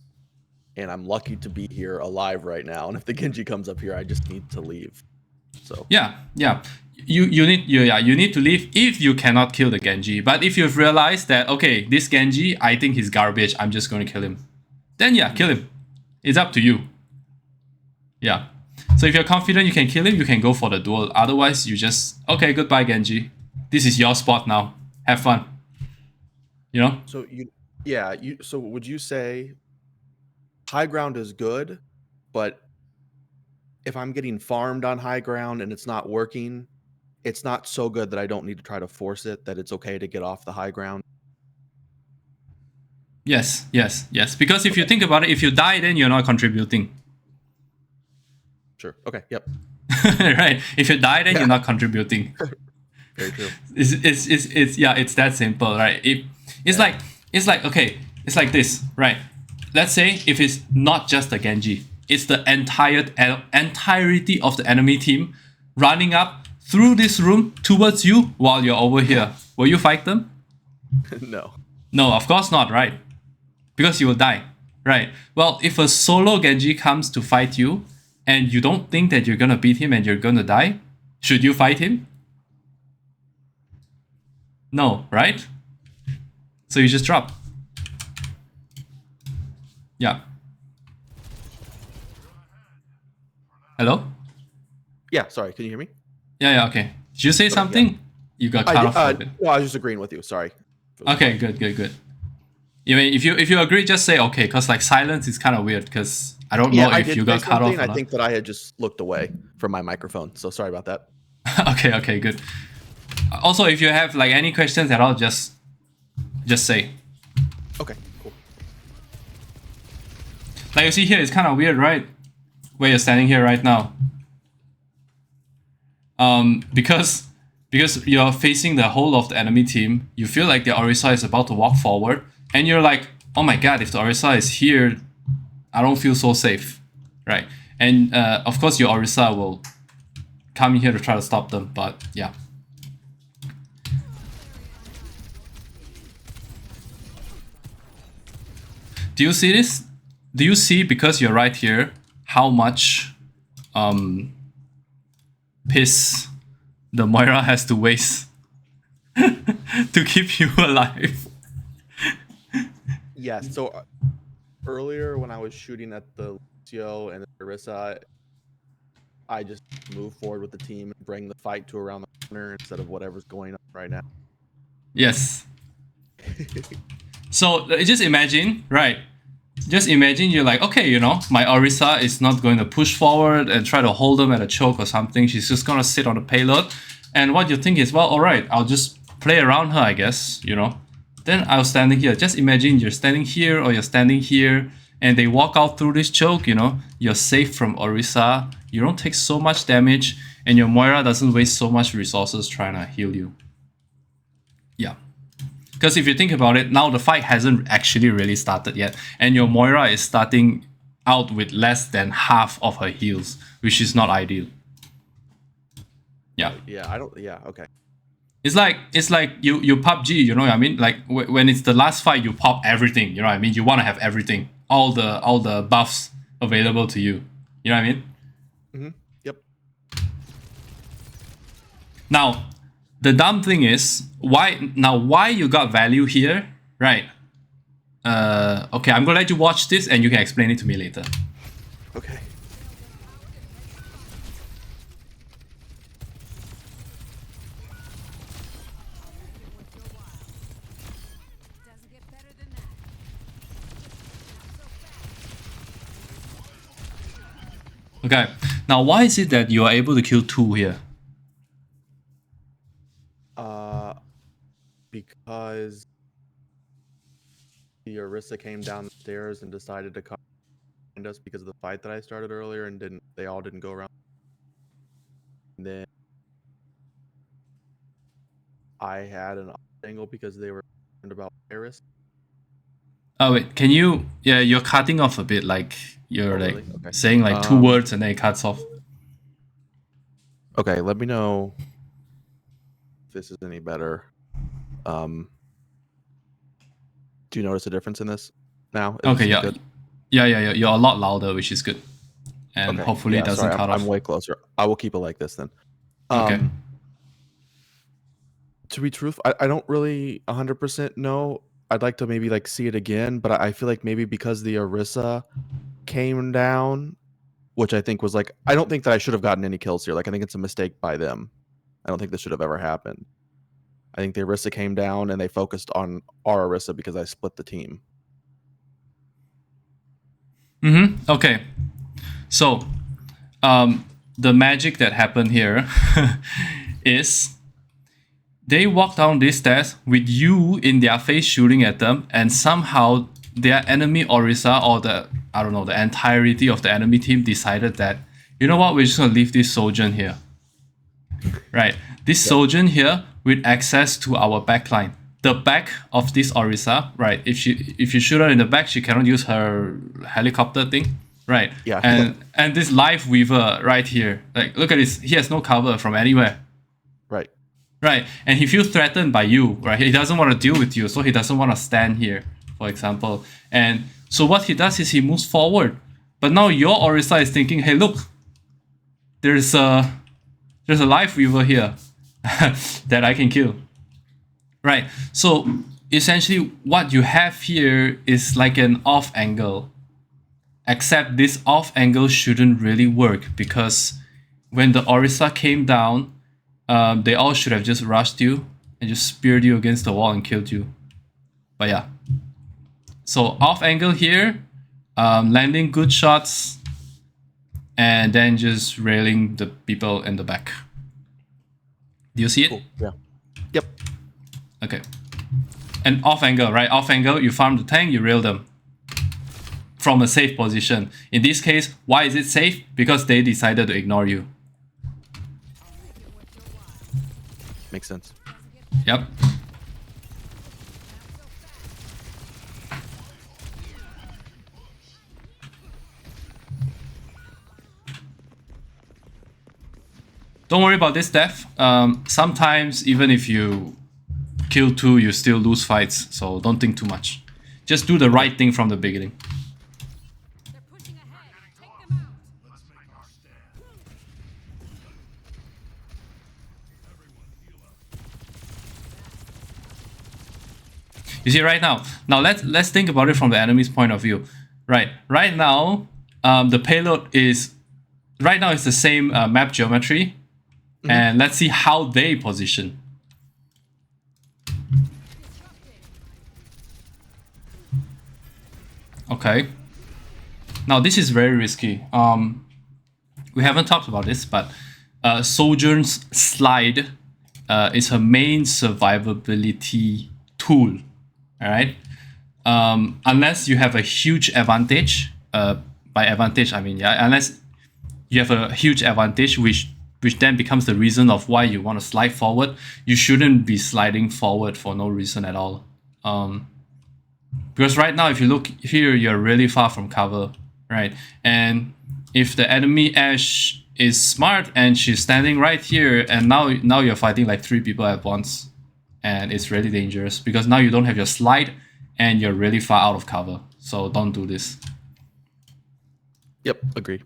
and I'm lucky to be here alive right now, and if the Genji comes up here, I just need to leave. So yeah. You need to leave if you cannot kill the Genji. But if you've realized that, okay, this Genji, I think he's garbage, I'm just going to kill him, then yeah, kill him. It's up to you. Yeah. So if you're confident you can kill him, you can go for the duel. Otherwise, you just, okay, goodbye Genji. This is your spot now. Have fun. You know? So so would you say high ground is good, but if I'm getting farmed on high ground and it's not working, it's not so good that I don't need to try to force it, that it's okay to get off the high ground? Yes. Because if you think about it, if you die, then you're not contributing. Sure. Okay. Yep. Right. If you die, then you're not contributing. Very true. It's that simple, right? It's like okay, it's like this, right? Let's say if it's not just the Genji, it's the entirety of the enemy team running up through this room towards you while you're over here. Will you fight them? No. No, of course not, right? Because you will die, right? Well, if a solo Genji comes to fight you and you don't think that you're gonna beat him and you're gonna die, should you fight him? No, right? So you just drop. Yeah. Hello? Yeah, sorry. Can you hear me? Yeah, okay. Did you say something? Yeah. You got cut off a bit. No, I was just agreeing with you. Sorry. Okay, good. You mean, if you agree, just say okay, because like silence is kind of weird, because I don't know if you got cut off or not. I think that I had just looked away from my microphone, so sorry about that. Okay, good. Also, if you have like any questions at all, just say. Okay, cool. Like you see here, it's kind of weird, right? Where you're standing here right now. Because you're facing the whole of the enemy team, you feel like the Orisa is about to walk forward, and you're like, oh my god, if the Orisa is here, I don't feel so safe, right? And of course your Orisa will come here to try to stop them, but yeah. Do you see this? Do you see, because you're right here, how much piss the Moira has to waste to keep you alive? Yeah, so earlier when I was shooting at the Lucio and the Orisa, I just move forward with the team and bring the fight to around the corner instead of whatever's going on right now. Yes. So just imagine, right? Just imagine you're like, okay, you know, my Orisa is not going to push forward and try to hold them at a choke or something. She's just going to sit on the payload. And what you think is, well, all right, I'll just play around her, I guess, you know. Then I was standing here. Just imagine you're standing here or you're standing here and they walk out through this choke, you know. You're safe from Orisa. You don't take so much damage and your Moira doesn't waste so much resources trying to heal you. Yeah. Because if you think about it, now the fight hasn't actually really started yet, and your Moira is starting out with less than half of her heals, which is not ideal. Yeah. Yeah, okay. It's like you PUBG, you know what I mean? Like when it's the last fight, you pop everything, you know what I mean? You want to have everything, all the buffs available to you. You know what I mean? Mm-hmm. Yep. Now, the dumb thing is, why you got value here, right? Okay, I'm gonna let you watch this and you can explain it to me later. Okay. Okay, now why is it that you are able to kill 2 here? Because the Orisa came down the stairs and decided to come behind us because of the fight that I started earlier, and they all didn't go around. And then I had an angle because they were concerned about Iris. Oh wait, can you? Yeah, you're cutting off a bit. Like you're like Really? Okay. saying like 2 words and then it cuts off. Okay, let me know if this is any better. Do you notice a difference in this now? Is Okay, this yeah, good? yeah. You're a lot louder, which is good, and Okay. hopefully it doesn't sorry, cut I'm off. way closer. I will keep it like this then. Okay. To be truthful, I don't really 100% know. I'd like to maybe like see it again, but I feel like maybe because the Orisa came down, which I think was like, I don't think that I should have gotten any kills here. Like, I think it's a mistake by them. I don't think this should have ever happened. I think the Orisa came down and they focused on our Orisa because I split the team. Okay. So, the magic that happened here is they walk down these stairs with you in their face shooting at them, and somehow their enemy Orisa or the entirety of the enemy team decided that, you know what, we're just gonna leave this Sojourn here. Right. This Sojourn here with access to our backline. The back of this Orisa, right? If you shoot her in the back, she cannot use her helicopter thing. Right. Yeah. And this live weaver right here. Like, look at this. He has no cover from anywhere. Right. Right. And he feels threatened by you, right? He doesn't want to deal with you, so he doesn't want to stand here, for example. And so what he does is he moves forward. But now your Orisa is thinking, hey, look, there's a live weaver here that I can kill. Right. So essentially what you have here is like an off angle. Except this off angle shouldn't really work because when the Orisa came down, they all should have just rushed you and just speared you against the wall and killed you. But yeah. So off angle here, landing good shots, and then just railing the people in the back. Do you see it? Cool. Yeah. Yep. Okay. And off angle, right? Off angle, you farm the tank, you rail them from a safe position. In this case, why is it safe? Because they decided to ignore you. Makes sense. Yep. Don't worry about this death. Sometimes even if you kill 2, you still lose fights, so don't think too much. Just do the right thing from the beginning. You see right now. Now let's think about it from the enemy's point of view. Right now, the payload is it's the same map geometry, and let's see how they position. Okay. Now this is very risky. We haven't talked about this, but Sojourn's slide is her main survivability tool. All right. Unless you have a huge advantage. By advantage, I mean unless you have a huge advantage, which then becomes the reason of why you want to slide forward. You shouldn't be sliding forward for no reason at all. Because right now, if you look here, you're really far from cover, right? And if the enemy Ashe is smart and she's standing right here, and now you're fighting like 3 people at once, and it's really dangerous because now you don't have your slide and you're really far out of cover. So don't do this. Yep, agreed.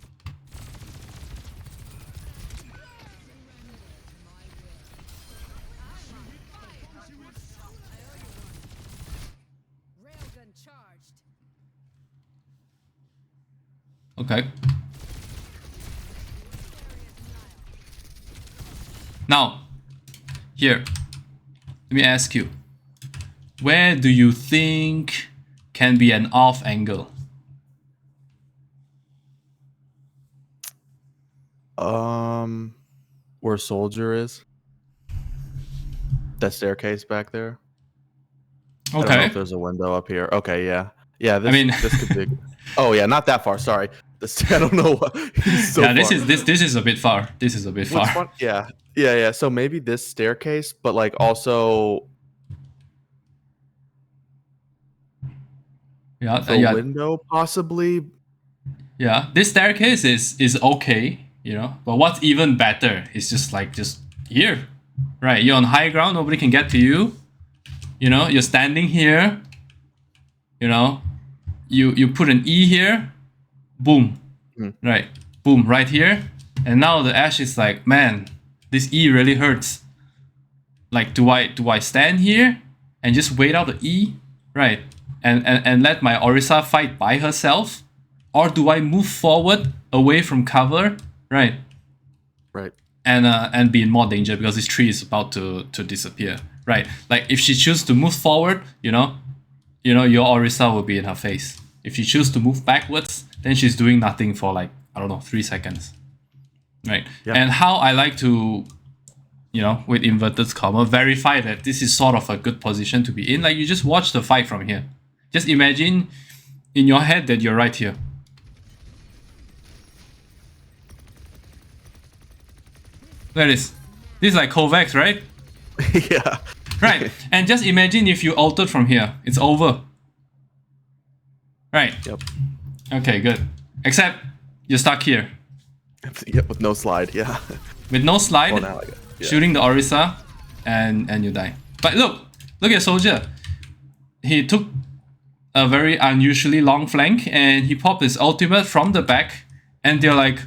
Okay. Now, here, let me ask you. Where do you think can be an off angle? Where Soldier is. That staircase back there. I don't know Okay. if there's a window up here. Okay, yeah. Yeah, this, I mean, this could be. Oh, yeah, not that far. Sorry. This, I don't know. He's so yeah, far. this is a bit far. This is a bit What's far. fun? Yeah. So maybe this staircase, but like also Yeah, the yeah, window, possibly. yeah. This staircase is okay, you know. But what's even better is just here, right? You're on high ground, nobody can get to you. You know, you're standing here. You know, you put an E here, boom, right, boom, right here, and now the Ashe is like, man, this E really hurts. Like, do I stand here and just wait out the E, right, and let my Orisa fight by herself, or do I move forward away from cover, right, Right. and be in more danger because this tree is about to disappear, right? Like if she chooses to move forward, you know, your Orisa will be in her face. If she chooses to move backwards, then she's doing nothing for like, I don't know, 3 seconds. Right? Yeah. And how I like to, you know, with inverted comma, verify that this is sort of a good position to be in. Like you just watch the fight from here. Just imagine in your head that you're right here. There it is. This is like Kovacs, right? Yeah. Right. And just imagine if you altered from here. It's over. Right. Yep. Okay, good. Except you're stuck here. Yep, with no slide. Yeah. With no slide, Well, now I guess. Yeah. shooting the Orisa, and you die. But look at Soldier. He took a very unusually long flank and he popped his ultimate from the back, and they're like,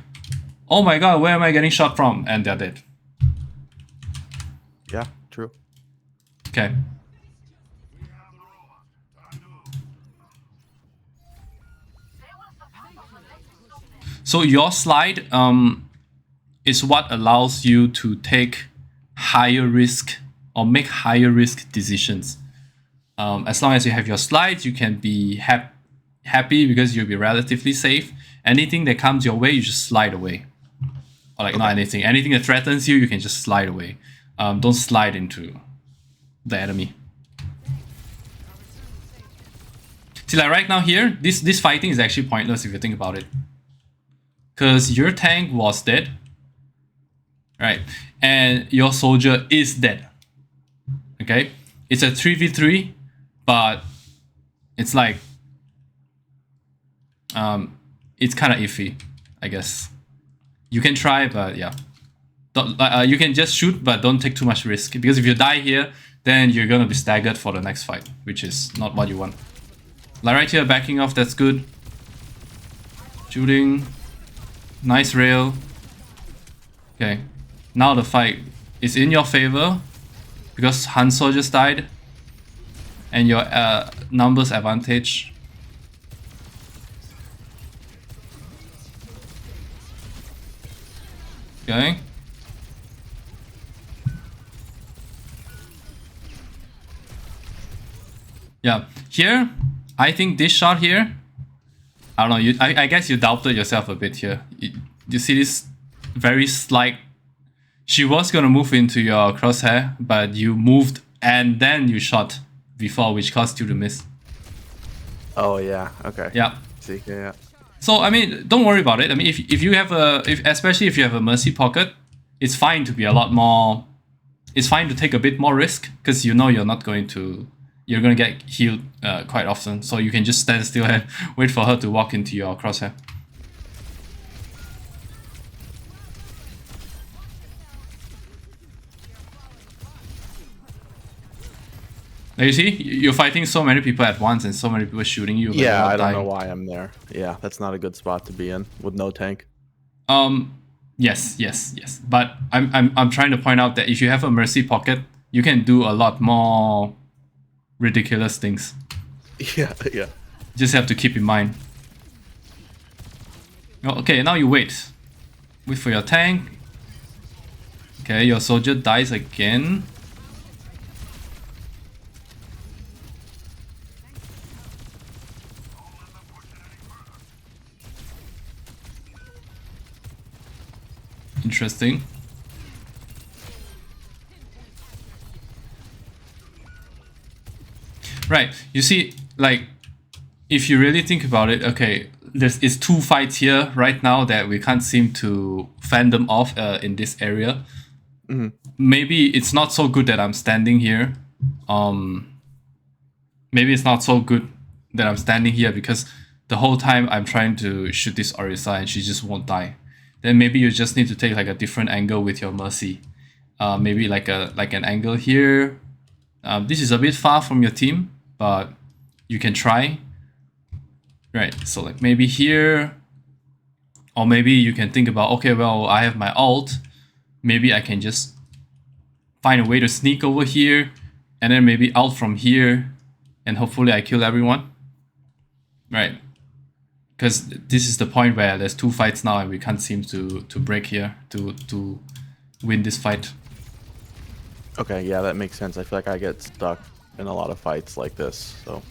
oh my god, where am I getting shot from? And they're dead. Yeah, true. Okay. So your slide is what allows you to take higher risk or make higher risk decisions. As long as you have your slides, you can be happy because you'll be relatively safe. Anything that comes your way, you just slide away. Or like, not anything. Anything that threatens you, you can just slide away. Don't slide into the enemy. See, like right now here, this fighting is actually pointless if you think about it. Because your tank was dead. Right? And your soldier is dead. Okay? It's a 3v3, but it's like it's kind of iffy, I guess. You can try, but yeah. You can just shoot, but don't take too much risk. Because if you die here, then you're gonna be staggered for the next fight, which is not what you want. Like right here, backing off, that's good. Shooting. Nice rail. Okay. Now the fight is in your favor because Hanzo just died. And your numbers advantage. Okay. Yeah. Here, I think this shot here, I don't know, I guess you doubted yourself a bit here. You see this very slight... She was gonna move into your crosshair, but you moved and then you shot before, which caused you to miss. Oh yeah. Okay. Yeah. See. Yeah. So I mean, don't worry about it. I mean, if you have especially if you have a mercy pocket, it's fine to be a lot more. It's fine to take a bit more risk because you know you're gonna get healed quite often. So you can just stand still and wait for her to walk into your crosshair. Now you see, you're fighting so many people at once and so many people shooting you. Yeah, I don't know why I'm there. Yeah, that's not a good spot to be in with no tank. Yes. But I'm trying to point out that if you have a mercy pocket, you can do a lot more ridiculous things. Yeah. Just have to keep in mind. Oh, okay, now you wait. Wait for your tank. Okay, your soldier dies again. Interesting. Right, you see, like, if you really think about it, okay, it's 2 fights here right now that we can't seem to fend them off in this area. Maybe it's not so good that I'm standing here. Maybe it's not so good that I'm standing here because the whole time I'm trying to shoot this Orisa and she just won't die. Then maybe you just need to take like a different angle with your Mercy. Maybe like an angle here. This is a bit far from your team, but you can try. Right, so like maybe here, or maybe you can think about, okay, well, I have my ult. Maybe I can just find a way to sneak over here, and then maybe ult from here, and hopefully I kill everyone. Right, because this is the point where there's 2 fights now and we can't seem to break here to win this fight. Okay, yeah, that makes sense. I feel like I get stuck in a lot of fights like this, so.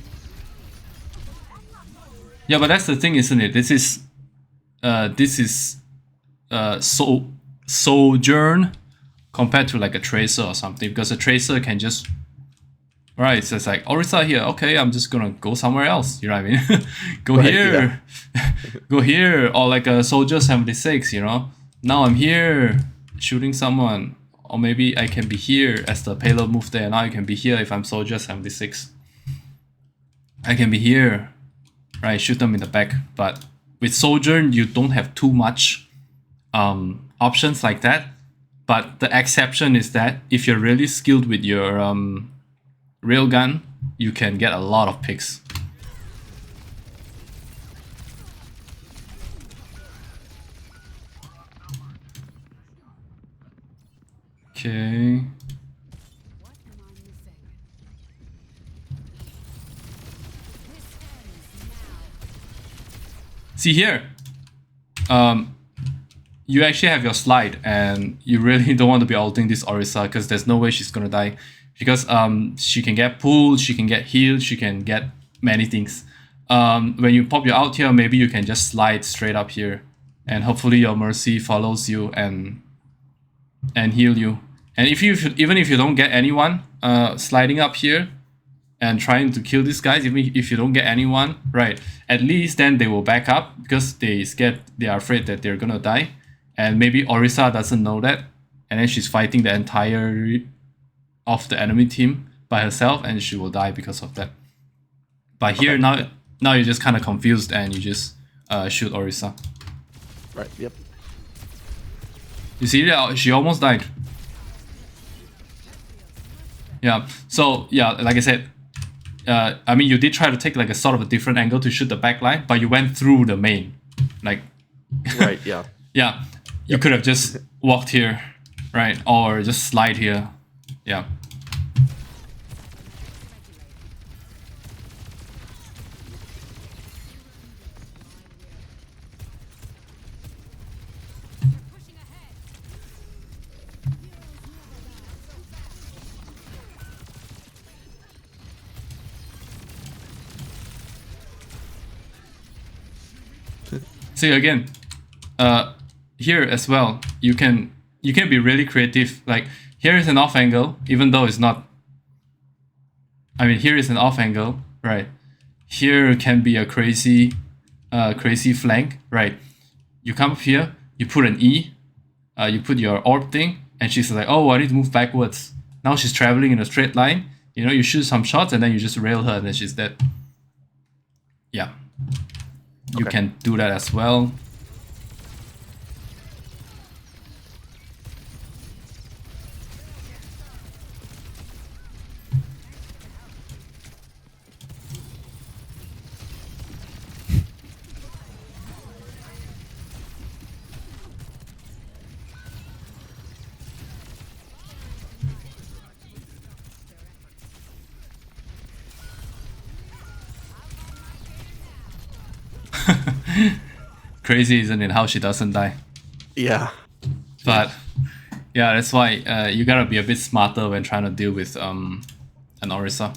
Yeah, but that's the thing, isn't it? This is Sojourn compared to like a Tracer or something, because a Tracer can just, right, so it's like, Orisa here, okay, I'm just gonna go somewhere else, you know what I mean? Go right, here, yeah. Go here, or like a Soldier 76, you know? Now I'm here, shooting someone, or maybe I can be here as the payload move there, now I can be here if I'm Soldier 76. I can be here, right, shoot them in the back, but with Sojourn, you don't have too much options like that, but the exception is that if you're really skilled with your railgun, you can get a lot of picks. Okay. See here, you actually have your slide and you really don't want to be ulting this Orisa because there's no way she's gonna die. Because she can get pulled, she can get healed, she can get many things. When you pop your out here, maybe you can just slide straight up here. And hopefully your Mercy follows you and heal you. And even if you don't get anyone sliding up here and trying to kill these guys, even if you don't get anyone, right, at least then they will back up because they are afraid that they're gonna die. And maybe Orisa doesn't know that. And then she's fighting the entire of the enemy team by herself and she will die because of that. But here, okay, now you're just kind of confused and you just shoot Orisa. Right, yep. You see that she almost died. Yeah, so yeah, like I said, I mean, you did try to take like a sort of a different angle to shoot the backline, but you went through the main. Like, right, yeah. Yeah, you could have just walked here, right? Or just slide here. Yeah. See again, here as well, you can be really creative. Like here is an off angle, even though it's not. I mean, here is an off angle, right? Here can be a crazy flank, right? You come up here, you put an E, you put your orb thing, and she's like, oh, I need to move backwards. Now she's traveling in a straight line. You know, you shoot some shots and then you just rail her and then she's dead. Yeah. You can do that as well. Crazy, isn't it? How she doesn't die. Yeah. But yeah, that's why you gotta be a bit smarter when trying to deal with an Orisa.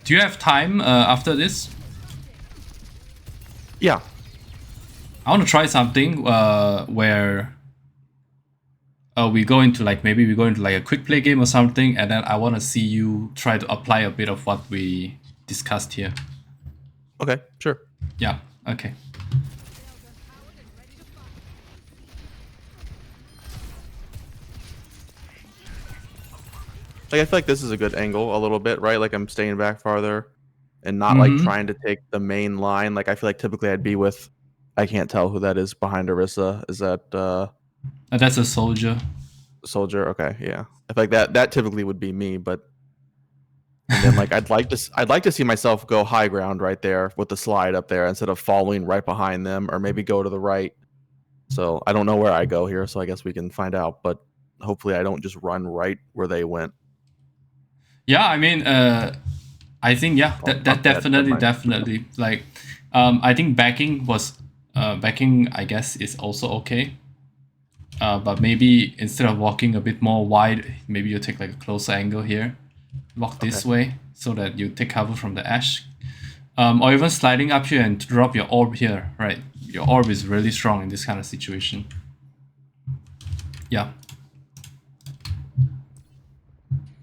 Do you have time after this? Yeah. I want to try something where we go into like maybe we go into like a quick play game or something, and then I want to see you try to apply a bit of what we discussed here. Okay, sure. Yeah. Okay. Like I feel like this is a good angle a little bit, right? Like I'm staying back farther and not like trying to take the main line. Like I feel like typically I'd be with, I can't tell who that is behind Orisa. Is that That's a soldier. Soldier? Okay, yeah. I feel like that typically would be me, but and then like I'd like to see myself go high ground right there with the slide up there instead of following right behind them, or maybe go to the right. So I don't know where I go here, so I guess we can find out. But hopefully I don't just run right where they went. Yeah, I mean, I think yeah, that definitely like, I think backing was, backing I guess is also okay. But maybe instead of walking a bit more wide, maybe you take like a closer angle here, walk this way so that you take cover from the Ashe, or even sliding up here and drop your orb here. Right, your orb is really strong in this kind of situation. Yeah.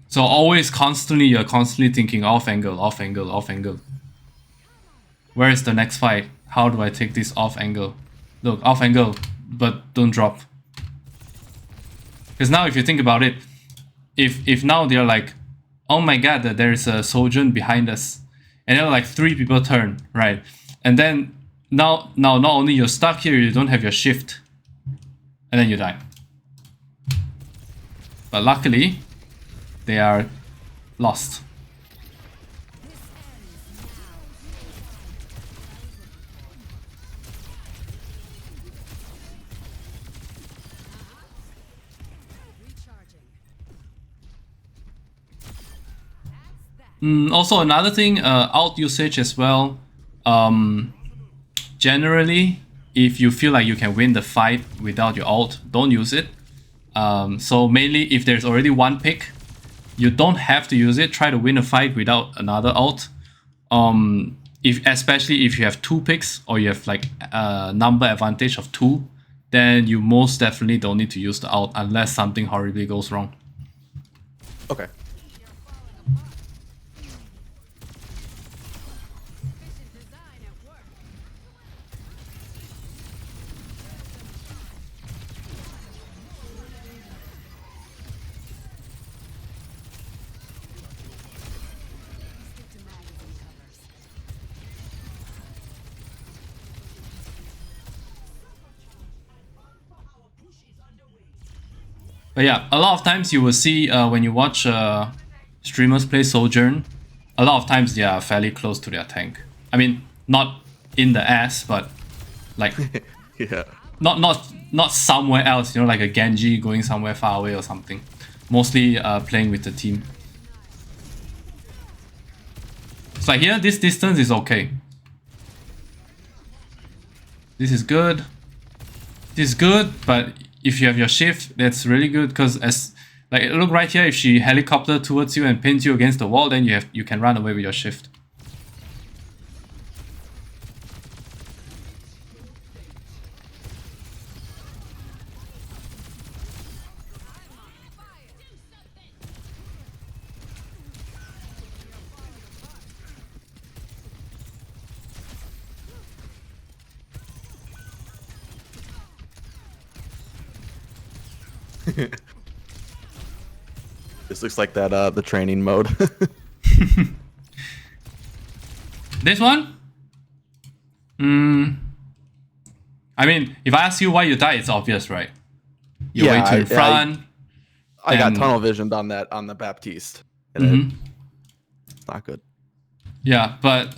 So always you're constantly thinking off angle, off angle, off angle. Where is the next fight? How do I take this off angle? Look, off angle, but don't drop. Because now if you think about it, if now they're like, oh my god, there is a Sojourn behind us, and then like 3 people turn, right? And then now not only you're stuck here, you don't have your shift, and then you die. But luckily, they are lost. Also another thing, alt usage as well. Generally, if you feel like you can win the fight without your ult, don't use it. So mainly if there's already one pick, you don't have to use it. Try to win a fight without another ult. Especially if you have 2 picks or you have like a number advantage of 2, then you most definitely don't need to use the ult unless something horribly goes wrong. Okay. But yeah, a lot of times you will see when you watch streamers play Sojourn, a lot of times they are fairly close to their tank. I mean, not in the ass, but like Yeah. not somewhere else, you know, like a Genji going somewhere far away or something. Mostly playing with the team. So like here, this distance is okay. This is good. This is good, but if you have your shift, that's really good, because as like look right here, if she helicopter towards you and pins you against the wall, then you can run away with your shift. This looks like that the training mode. This one? I mean, if I ask you why you die, it's obvious, right? You're way too in front. I got tunnel visioned on the Baptiste. And it's not good. Yeah, but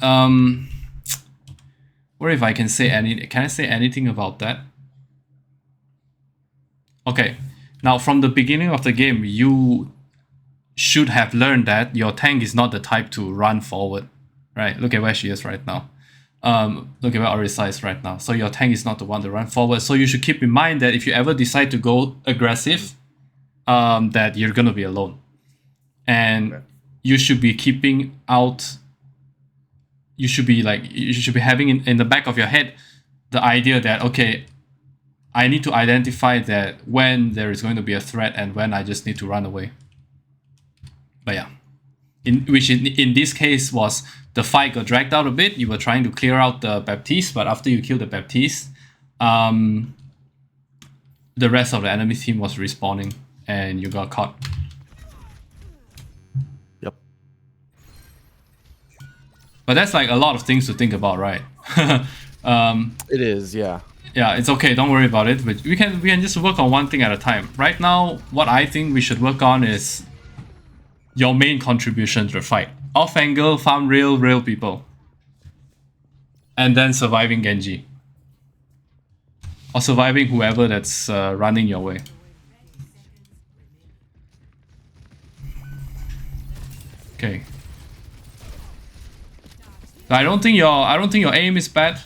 what if I can say can I say anything about that? Okay. Now, from the beginning of the game, you should have learned that your tank is not the type to run forward. Right? Look at where she is right now. Look at where Orisa is right now. So your tank is not the one to run forward. So you should keep in mind that if you ever decide to go aggressive, that you're gonna be alone, and you should be keeping out. You should be having in the back of your head the idea that, okay, I need to identify that when there is going to be a threat and when I just need to run away. But yeah, in this case was the fight got dragged out a bit. You were trying to clear out the Baptiste, but after you killed the Baptiste, the rest of the enemy team was respawning and you got caught. Yep. But that's like a lot of things to think about, right? It is, yeah. Yeah, it's okay. Don't worry about it. But we can just work on one thing at a time. Right now, what I think we should work on is your main contribution to the fight. Offangle, farm real people, and then surviving Genji or surviving whoever that's running your way. Okay. I don't think your aim is bad.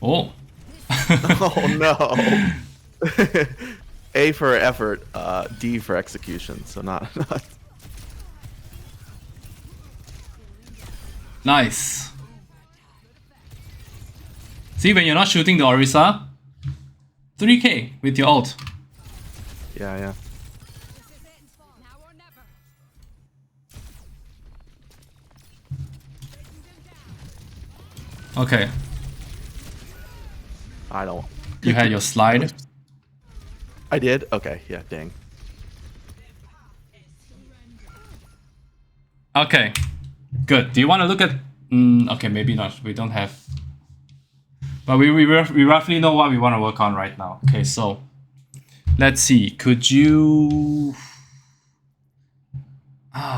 Oh. Oh no. A for effort, D for execution. So not. Nice. See, when you're not shooting the Orisa, 3k with your ult. Yeah. Okay. I don't. You had your slide. I did? Okay, yeah, dang. Okay. Good. Do you want to look at... okay, maybe not. We don't have... But we roughly know what we want to work on right now. Okay, so... Let's see. Could you...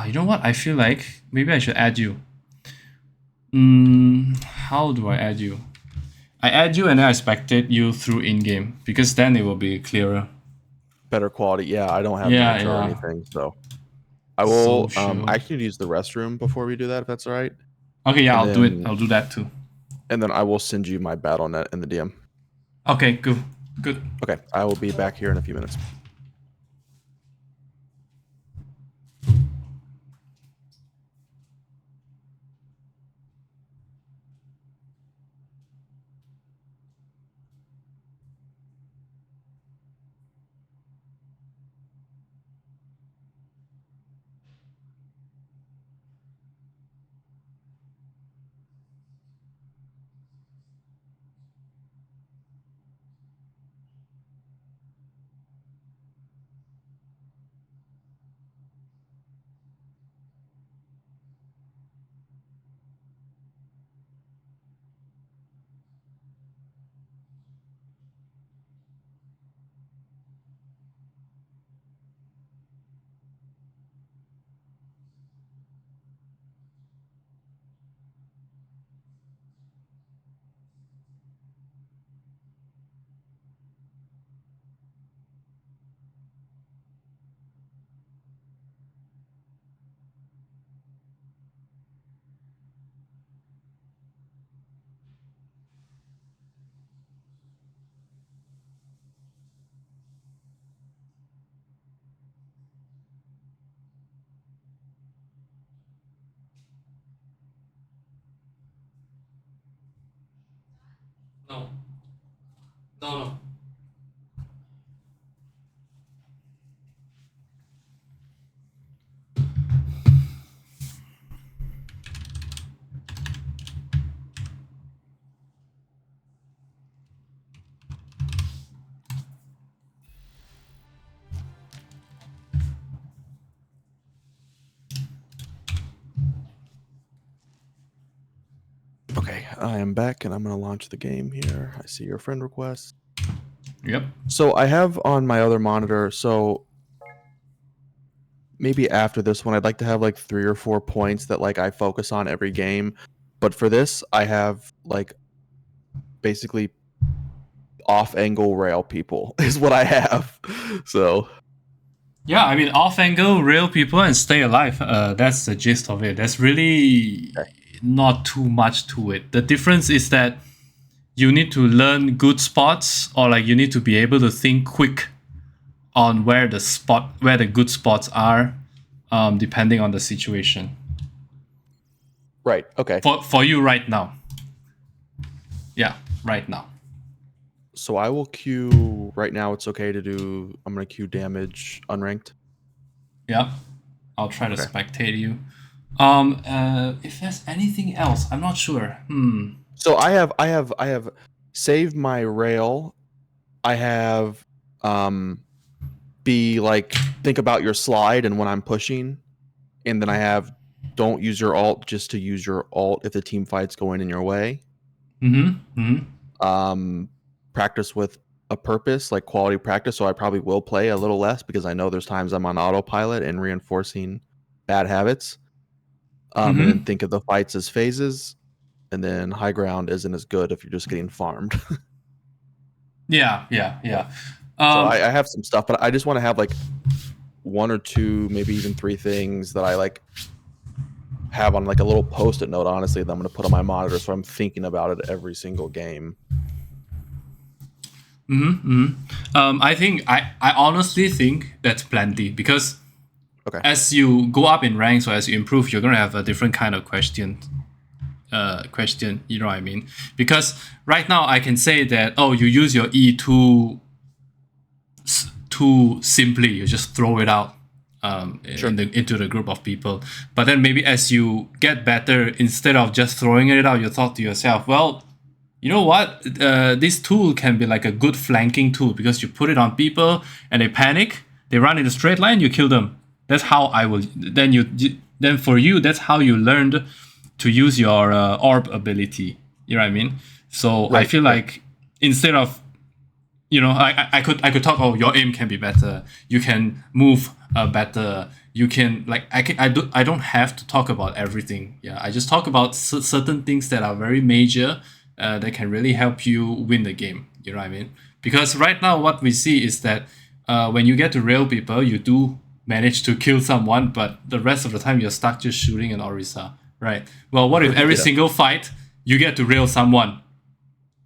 you know what? I feel like maybe I should add you. How do I add you? I add you and then I spectate you through in-game, because then it will be clearer. Better quality. Yeah, I don't have intro or anything, so I will I actually use the restroom before we do that, if that's all right. Okay, yeah, I'll do it. I'll do that too. And then I will send you my BattleNet in the DM. Okay, good. Okay, I will be back here in a few minutes. No. Okay, I am back and I'm going to launch the game here. I see your friend request. Yep. So I have on my other monitor, so maybe after this one, I'd like to have like 3 or 4 points that like I focus on every game. But for this, I have like basically off-angle rail people is what I have. So Yeah, I mean, off angle, real people, and stay alive. That's the gist of it. There's really okay. not too much to it. The difference is that you need to learn good spots, or like you need to be able to think quick on where the good spots are, depending on the situation. Right. Okay. For you right now. Yeah, right now. So I will queue right now. It's okay to do. I'm gonna queue damage unranked. Yeah, I'll try to Okay. spectate you. If there's anything else, I'm not sure. So I have saved my rail. I have be like think about your slide and when I'm pushing, and then I have don't use your alt just to use your alt if the team fight's going in your way. Practice with a purpose, like quality practice. So I probably will play a little less because I know there's times I'm on autopilot and reinforcing bad habits. And then think of the fights as phases, and then high ground isn't as good if you're just getting farmed. Yeah. So I have some stuff, but I just want to have like one or two, maybe even three things that I like have on like a little post-it note, honestly, that I'm going to put on my monitor so I'm thinking about it every single game. I honestly think that's plenty because Okay. as you go up in ranks or as you improve, you're gonna have a different kind of question. You know what I mean? Because right now I can say that you use your E too simply. You just throw it out Sure. into the group of people. But then maybe as you get better, instead of just throwing it out, you thought to yourself, well, you know what? This tool can be like a good flanking tool because you put it on people and they panic, they run in a straight line, you kill them. That's how I will. Then for you, that's how you learned to use your orb ability. You know what I mean? So Right, I feel like instead of I could talk. Oh, your aim can be better. You can move better. You can I don't have to talk about everything. Yeah, I just talk about certain things that are very major that can really help you win the game. You know what I mean? Because right now what we see is that when you get to rail people, you do manage to kill someone, but the rest of the time you're stuck just shooting an Orisa. Right. Well, what if every single fight you get to rail someone?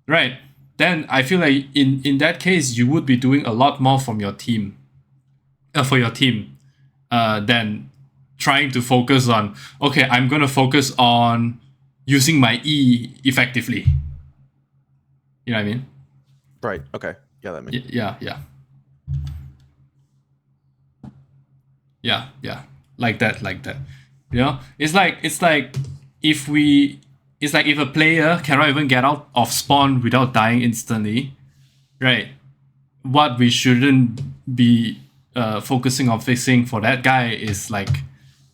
Right. Then I feel like in that case you would be doing a lot more from your team, for your team, than trying to focus on. Okay, I'm gonna focus on using my E effectively. You know what I mean? Right. Okay. Yeah, that makes. Yeah. Like that. You know, it's like if we, it's like if a player cannot even get out of spawn without dying instantly, right? What we shouldn't be focusing on fixing for that guy is like,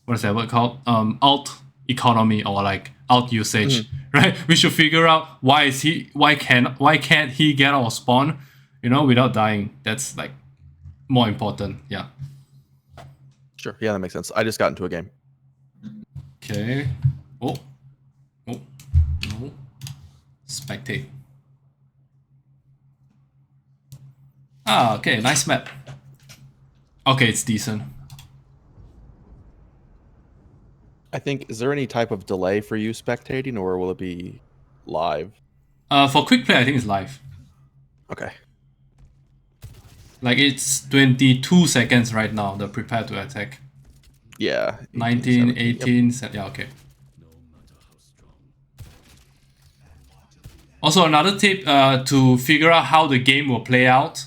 what is that word called? Alt economy or like alt usage, right? We should figure out why can't he get out of spawn, without dying. That's like more important. Yeah. Sure. Yeah, that makes sense. I just got into a game. Okay. Oh. No. Spectate. Okay. Nice map. Okay, it's decent. I think, is there any type of delay for you spectating, or will it be live? For quick play, I think it's live. Okay. Like it's 22 seconds right now, the prepare to attack. Yeah. 19, 18, Yep. yeah, okay. Also, another tip to figure out how the game will play out,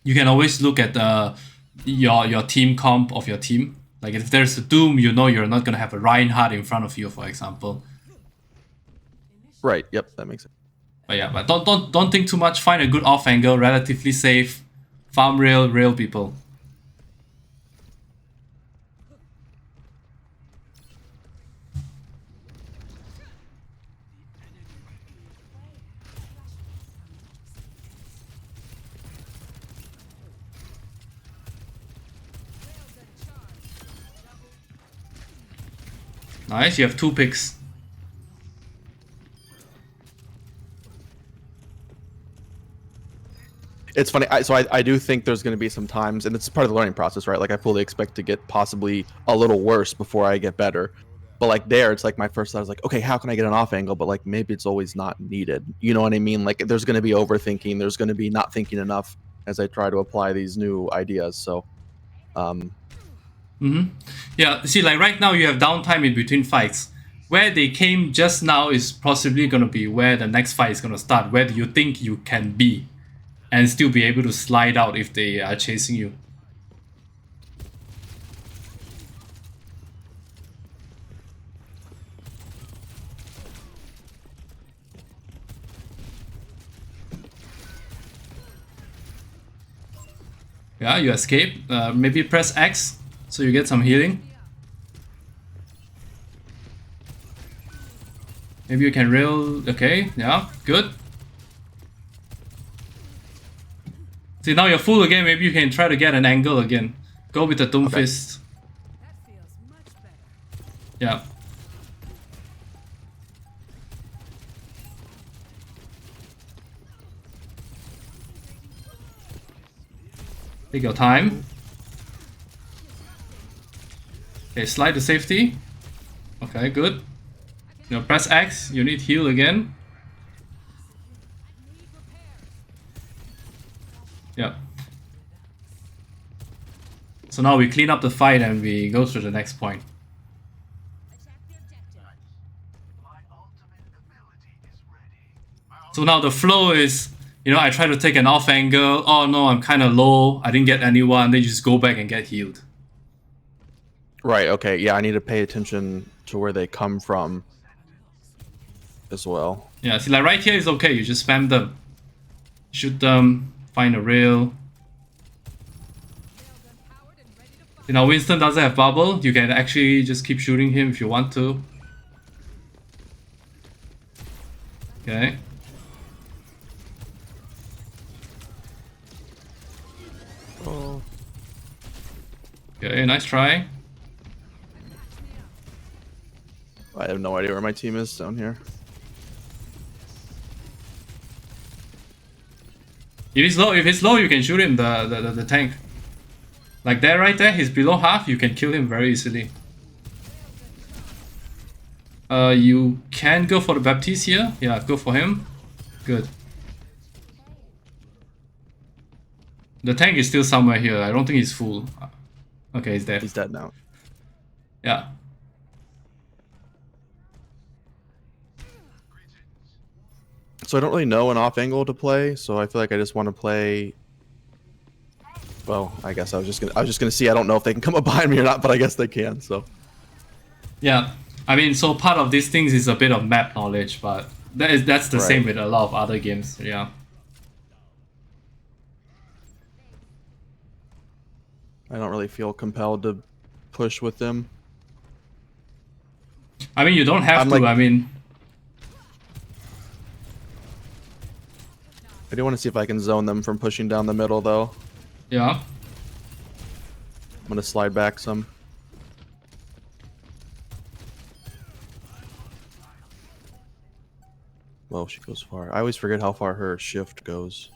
you can always look at your team comp of your team. Like if there's a Doom, you're not gonna have a Reinhardt in front of you, for example. Right. Yep. That makes sense. But yeah, but don't think too much. Find a good off angle, relatively safe, farm rail people. Nice, you have 2 picks. It's funny. I do think there's going to be some times, and it's part of the learning process, right? Like I fully expect to get possibly a little worse before I get better. But like there, it's like my first thought was like, okay, how can I get an off angle? But like maybe it's always not needed. You know what I mean? Like there's going to be overthinking. There's going to be not thinking enough as I try to apply these new ideas. So, Yeah, see, like right now you have downtime in between fights. Where they came just now is possibly going to be where the next fight is going to start. Where do you think you can be and still be able to slide out if they are chasing you? Yeah, you escape. Maybe press X so you get some healing. Maybe you can rail. Okay, yeah, good. See, now you're full again. Maybe you can try to get an angle again. Go with the Doom Fist. Yeah. Take your time. Okay, slide to safety. Okay, good. You know, press X. You need heal again. Yeah. So now we clean up the fight and we go to the next point. So now the flow is, you know, I try to take an off angle. Oh no, I'm kind of low. I didn't get anyone. Then you just go back and get healed. right. Okay. Yeah. I need to pay attention to where they come from as well. Yeah, see, like right here is okay. You just spam them. Shoot them. Find a rail. You know, Winston doesn't have bubble. You can actually just keep shooting him if you want to. Okay. Oh. Okay, nice try. I have no idea where my team is down here. If it's low, you can shoot him the tank. Like that right there, he's below half. You can kill him very easily. You can go for the Baptiste here. Yeah, go for him. Good. The tank is still somewhere here. I don't think he's full. Okay, he's dead. He's dead now. Yeah. So I don't really know an off angle to play, so I feel like I just want to play. Well, I guess I was just gonna see. I don't know if they can come up behind me or not, but I guess they can. So Yeah. I mean, so part of these things is a bit of map knowledge, but that's the same with a lot of other games. Yeah. I don't really feel compelled to push with them. I mean, you don't have to. Like, I mean, I do want to see if I can zone them from pushing down the middle, though. yeah. I'm gonna slide back some. Well, she goes far. I always forget how far her shift goes.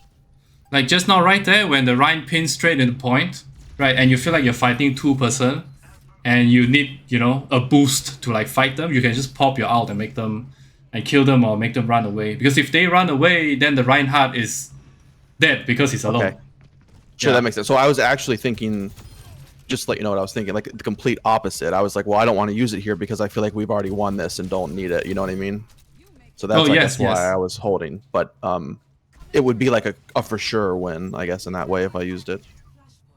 Like just now, right there, when the Rhine pins straight in the point, right, and you feel like you're fighting two-person, and you need, you know, a boost to like fight them, you can just pop your ult and make them, and kill them or make them run away. Because if they run away, then the Reinhardt is dead because he's alone. Okay. Sure, that makes sense. So I was actually thinking, just to let you know what I was thinking, like the complete opposite. I was like, well, I don't want to use it here because I feel like we've already won this and don't need it. You know what I mean? So that's that's why I was holding. But it would be like a for sure win, I guess, in that way if I used it.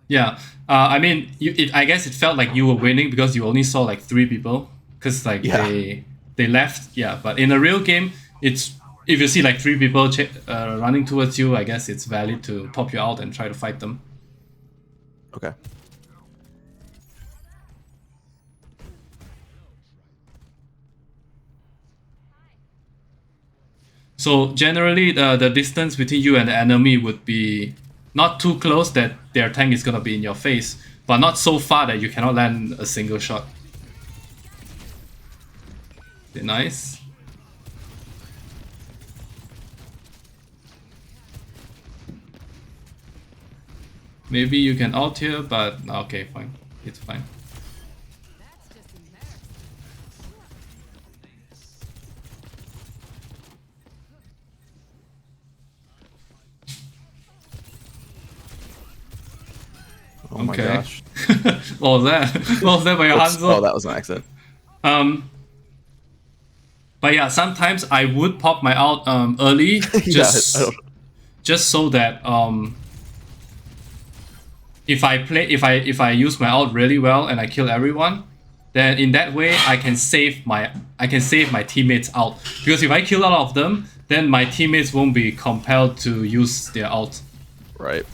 Yeah, I mean, I guess it felt like you were winning because you only saw like 3 people, because like they left. Yeah, but in a real game, it's if you see like 3 people running towards you, I guess it's valid to pop you out and try to fight them. Okay. So generally, the distance between you and the enemy would be not too close that their tank is gonna be in your face, but not so far that you cannot land a single shot. Okay, nice. Maybe you can ult here, but okay, fine. It's fine. Oh my gosh. What was that? What was that by your Hanzo? Oh, that was an accident. But yeah, sometimes I would pop my ult early, just Yeah, just so that if I use my ult really well and I kill everyone, then in that way I can save my teammates out. Because if I kill all of them, then my teammates won't be compelled to use their ult. right.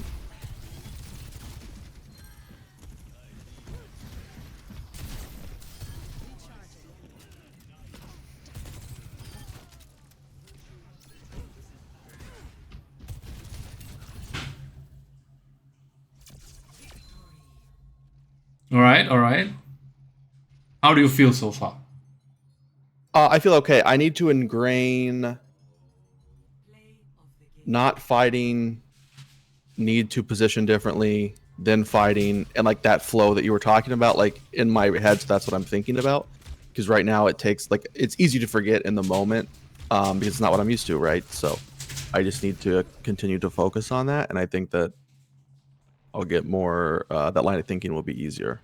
Alright, alright. How do you feel so far? I feel okay. I need to ingrain not fighting, need to position differently, then fighting, and like that flow that you were talking about, like in my head, so that's what I'm thinking about. Because right now it takes like it's easy to forget in the moment, because it's not what I'm used to, right? So I just need to continue to focus on that, and I think that I'll get more. That line of thinking will be easier.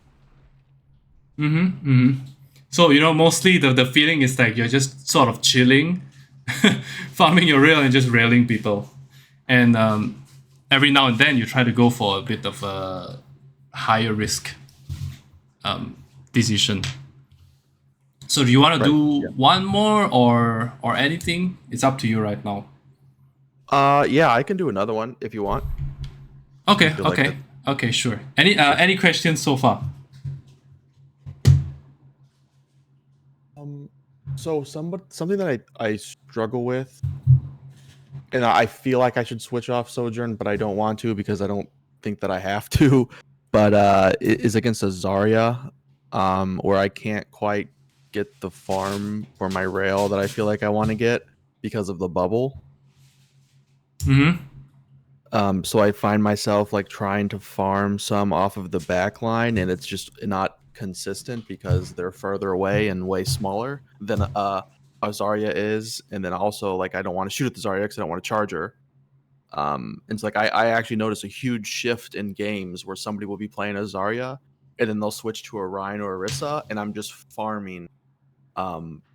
So, mostly the feeling is like you're just sort of chilling, farming your rail and just railing people. And every now and then you try to go for a bit of a higher risk decision. So do you want to do one more or anything? It's up to you right now. Yeah, I can do another one if you want. Okay, okay, okay, sure. Any questions so far? So something that I struggle with, and I feel like I should switch off Sojourn, but I don't want to because I don't think that I have to. But is against a Zarya, where I can't quite get the farm for my rail that I feel like I want to get because of the bubble. So I find myself like trying to farm some off of the back line, and it's just not consistent because they're further away and way smaller than a Zarya is. And then also like I don't want to shoot at the Zarya because I don't want to charge her. And it's like I actually notice a huge shift in games where somebody will be playing a Zarya and then they'll switch to a Rhine or Orisa, and I'm just farming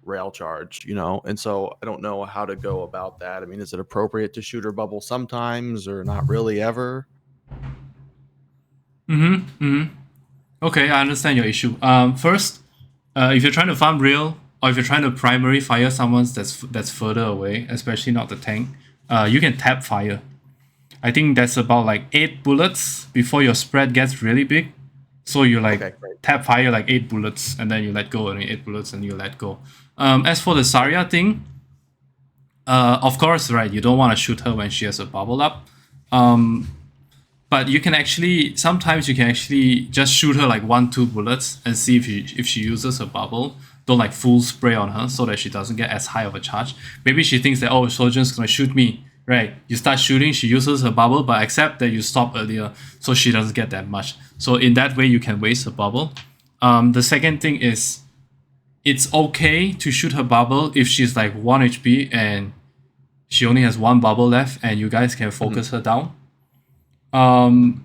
rail charge, and so I don't know how to go about that. I mean, is it appropriate to shoot her bubble sometimes or not really ever? Okay, I understand your issue. First, if you're trying to farm real, or if you're trying to primary fire someone that's further away, especially not the tank, you can tap fire. I think that's about like 8 bullets before your spread gets really big. So you like tap fire like 8 bullets and then you let go, and 8 bullets and you let go. As for the Zarya thing, of course, right, you don't want to shoot her when she has a bubble up. But you can sometimes you can actually just shoot her like 1-2 bullets and see if she uses her bubble. Don't like full spray on her so that she doesn't get as high of a charge. Maybe she thinks that, oh, Sojourn's gonna shoot me. Right, you start shooting, she uses her bubble, but accept that you stop earlier so she doesn't get that much. So in that way, you can waste her bubble. The second thing is, it's okay to shoot her bubble if she's like 1 HP and she only has 1 bubble left and you guys can focus her down. And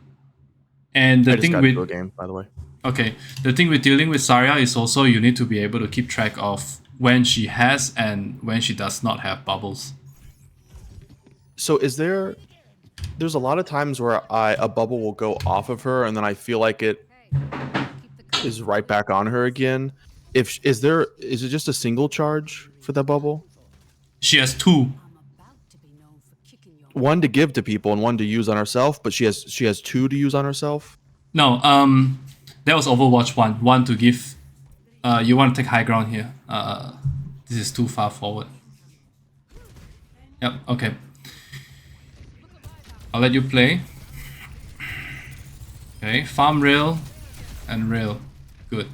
the thing with a game, by the way. Okay, the thing with dealing with Zarya is also you need to be able to keep track of when she has and when she does not have bubbles. So there's a lot of times where a bubble will go off of her and then I feel like it is right back on her again. Is it just a single charge for that bubble? She has 2. One to give to people and one to use on herself, but she has 2 to use on herself. No, that was Overwatch 1. 1 to give. You want to take high ground here. This is too far forward. Yep, okay. I'll let you play. Okay, farm rail and rail. Good.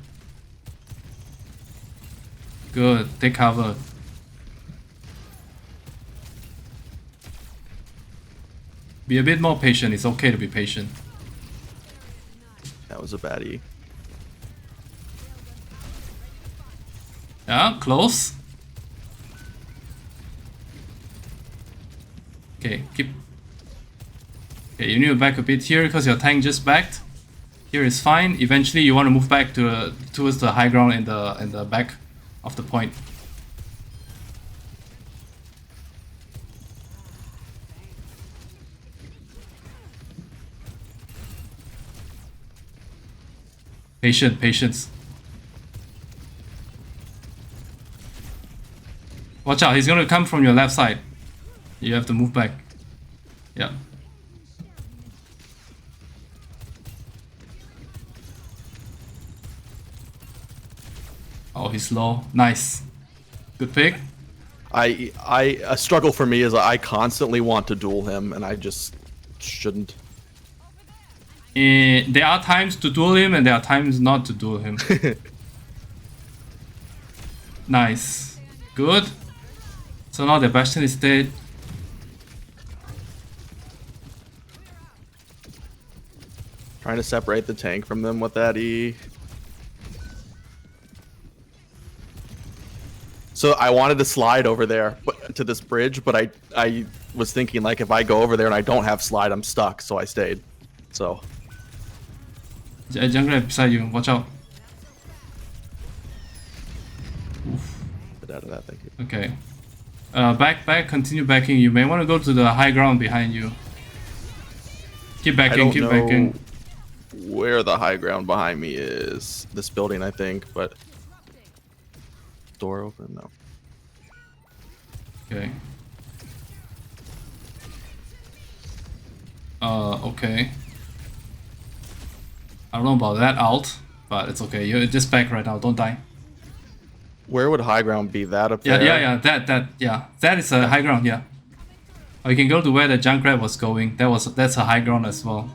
Good, take cover. Be a bit more patient, it's okay to be patient. That was a baddie. Yeah, close. Okay, keep. Okay, you need to back a bit here because your tank just backed. Here is fine. Eventually, you want to move back to towards the high ground in the back of the point. Patience. Watch out, he's gonna come from your left side. You have to move back. Yeah. Oh, he's low. Nice. Good pick. A struggle for me is I constantly want to duel him, and I just shouldn't. There are times to duel him, and there are times not to duel him. Nice. Good. So now the Bastion is dead. Trying to separate the tank from them with that E. So I wanted to slide over there to this bridge, but I was thinking, like, if I go over there and I don't have slide, I'm stuck, so I stayed. So. Jungle beside you. Watch out. Get out of that, thank you. Okay. Back. Continue backing. You may want to go to the high ground behind you. Keep backing. Keep backing. Where the high ground behind me is. This building, I think, but. Door open? No. Okay. Okay. I don't know about that ult, but it's okay. You're just back right now. Don't die. Where would high ground be? That up Yeah, there? yeah. That is a high ground. Yeah. Or you can go to where the Junkrat was going. That's a high ground as well.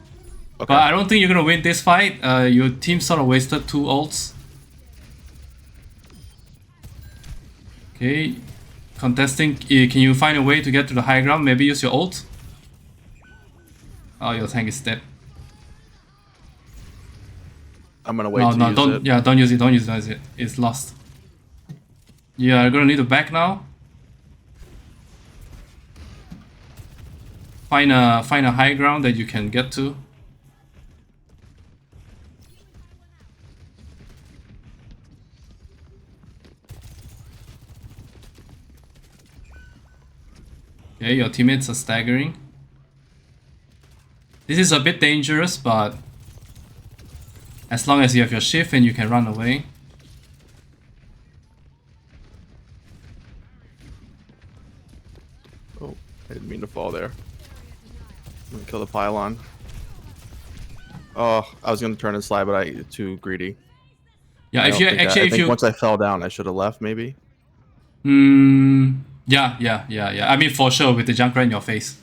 Okay. But I don't think you're gonna win this fight. Your team sort of wasted 2 ults. Okay. Contesting. Can you find a way to get to the high ground? Maybe use your ult. Oh, your tank is dead. I'm gonna wait to use don't, it. Yeah, don't use it. It's lost. Yeah, you're gonna need to back now. Find a high ground that you can get to. Okay, your teammates are staggering. This is a bit dangerous, but as long as you have your shift and you can run away. Oh, I didn't mean to fall there. I'm gonna kill the pylon. Oh, I was gonna turn and slide, but I too greedy. Yeah, I think once I fell down, I should have left, maybe. Yeah. I mean, for sure, with the Junkrat in your face.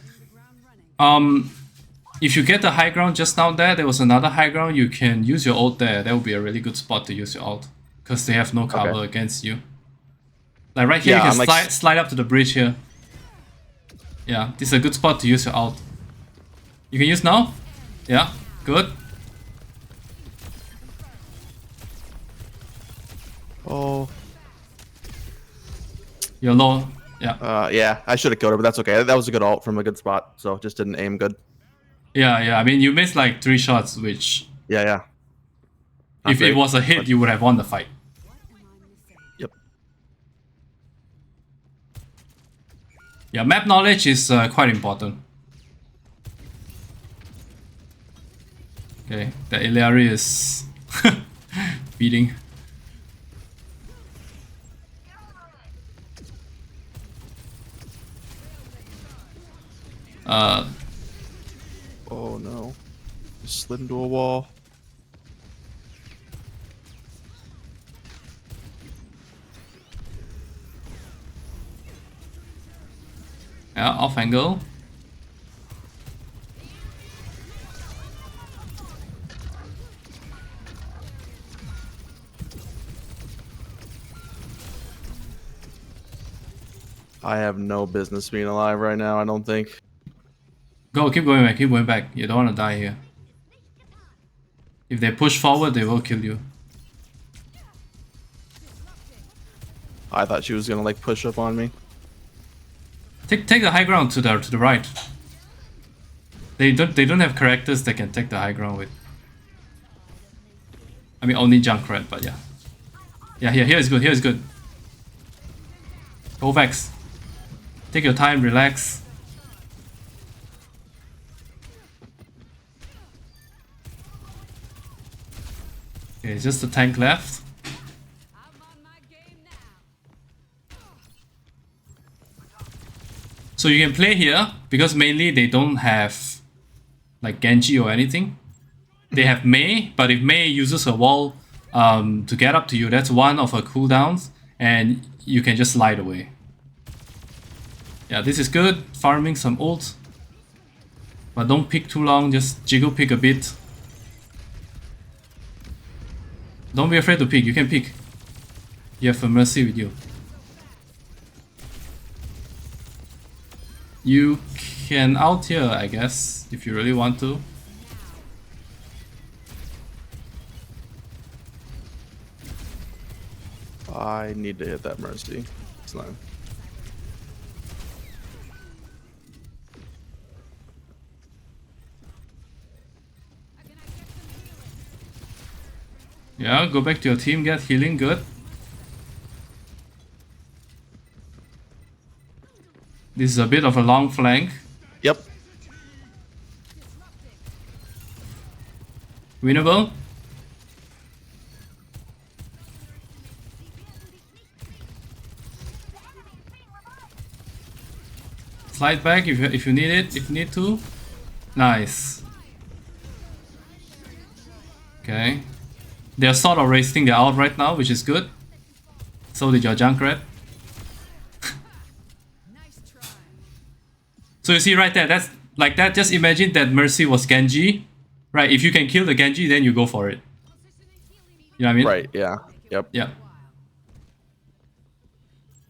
If you get the high ground just down there was another high ground, you can use your ult there. That would be a really good spot to use your ult. Because they have no cover against you. Like right here, you can slide up to the bridge here. Yeah, this is a good spot to use your ult. You can use now? Yeah, good. Oh. You're low. Yeah. Yeah, I should have killed her, but that's okay. That was a good ult from a good spot, so just didn't aim good. Yeah. I mean, you missed like 3 shots, which... Yeah. If it was a hit, you would have won the fight. Yep. Yeah, map knowledge is quite important. Okay, the Illari is beating. Oh no. Just slid into a wall. Yeah, Offangle. I have no business being alive right now, I don't think. Go, keep going back. You don't want to die here. If they push forward, they will kill you. I thought she was gonna like push up on me. Take the high ground to the right. They don't have characters that can take the high ground with. I mean only Junkrat, but yeah. Yeah, here is good, here is good. Go Vex. Take your time, relax. Okay, just the tank left. So you can play here because mainly they don't have like Genji or anything. They have Mei, but if Mei uses her wall to get up to you, that's one of her cooldowns, and you can just slide away. Yeah, this is good. Farming some ult, but don't pick too long. Just jiggle pick a bit. Don't be afraid to pick. You can pick. You have a Mercy with you. You can out here, I guess, if you really want to. I need to hit that Mercy. It's not. Yeah, go back to your team, get healing, good. This is a bit of a long flank. Yep. Winnable. Slide back if you need it, if you need to. Nice. Okay. They're sort of racing their out right now, which is good. So did your Junkrat. So you see right there, that's like that. Just imagine that Mercy was Genji, right? If you can kill the Genji, then you go for it. You know what I mean? Right. Yeah. Yep. Yeah.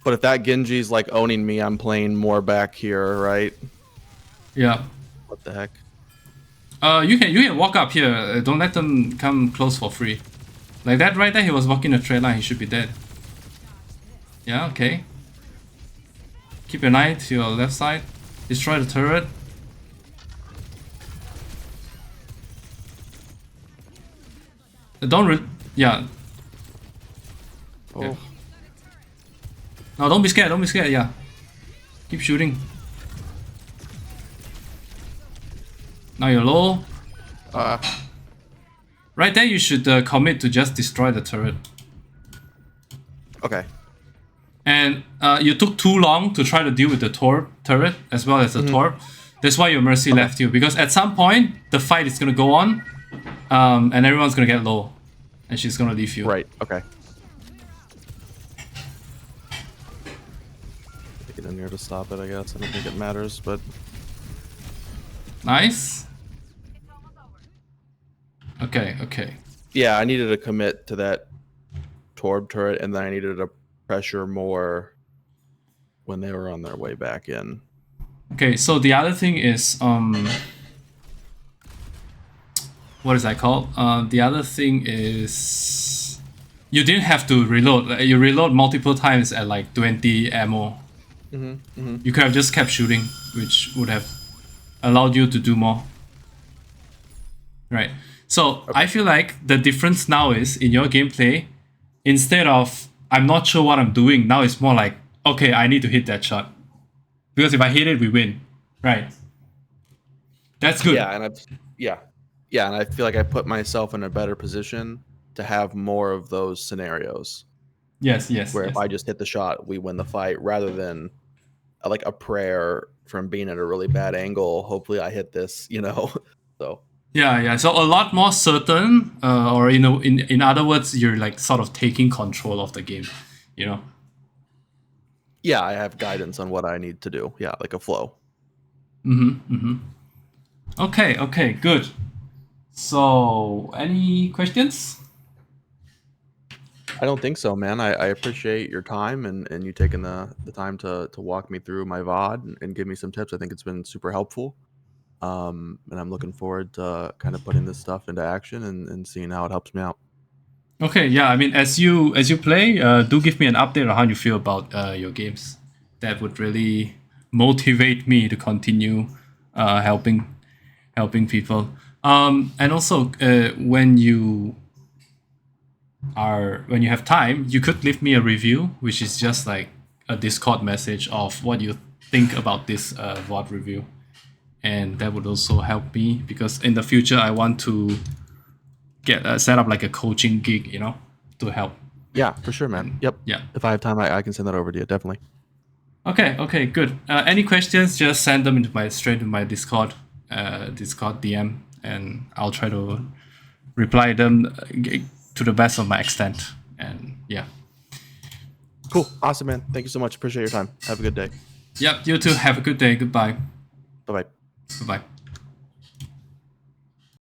But if that Genji's like owning me, I'm playing more back here, right? Yeah. What the heck? You can walk up here. Don't let them come close for free. Like that right there, he was walking a straight line. He should be dead. Yeah. Okay. Keep an eye to your left side. Destroy the turret. Yeah. Oh. Okay. No, don't be scared. Don't be scared. Yeah. Keep shooting. Now you're low. Right there, you should commit to just destroy the turret. Okay. And you took too long to try to deal with the turret as well as the torp. That's why your Mercy left you. Because at some point, the fight is going to go on. And everyone's going to get low. And she's going to leave you. Right. Okay. Get in here to stop it, I guess. I don't think it matters, but... Nice. Okay, okay. Yeah, I needed to commit to that Torb turret, and then I needed to pressure more when they were on their way back in. Okay, so the other thing is, what is that called? The other thing is, you didn't have to reload. You reload multiple times at like 20 ammo. You could have just kept shooting, which would have allowed you to do more. Right. So I feel like the difference now is in your gameplay, instead of I'm not sure what I'm doing, now it's more like, okay, I need to hit that shot. Because if I hit it, we win. Right. That's good. Yeah, and I feel like I put myself in a better position to have more of those scenarios. Yes. Where if I just hit the shot, we win the fight, rather than like a prayer from being at a really bad angle. Hopefully I hit this, So Yeah. So a lot more certain, or in other words, you're like sort of taking control of the game, Yeah, I have guidance on what I need to do. Yeah, like a flow. Okay, good. So, any questions? I don't think so, man. I appreciate your time and you taking the time to walk me through my VOD and give me some tips. I think it's been super helpful. And I'm looking forward to kind of putting this stuff into action and seeing how it helps me out. Okay, yeah. I mean, as you play, do give me an update on how you feel about your games. That would really motivate me to continue helping people. And also, when you have time, you could leave me a review, which is just like a Discord message of what you think about this VOD review, and that would also help me because in the future I want to get set up like a coaching gig, to help. Yeah, for sure, man. Yep. Yeah. If I have time, I can send that over to you. Definitely. Okay, good. Any questions? Just send them straight to my Discord DM, and I'll try to reply them to the best of my extent. And yeah. Cool. Awesome, man. Thank you so much. Appreciate your time. Have a good day. Yep. You too. Have a good day. Goodbye. Bye bye. Bye bye.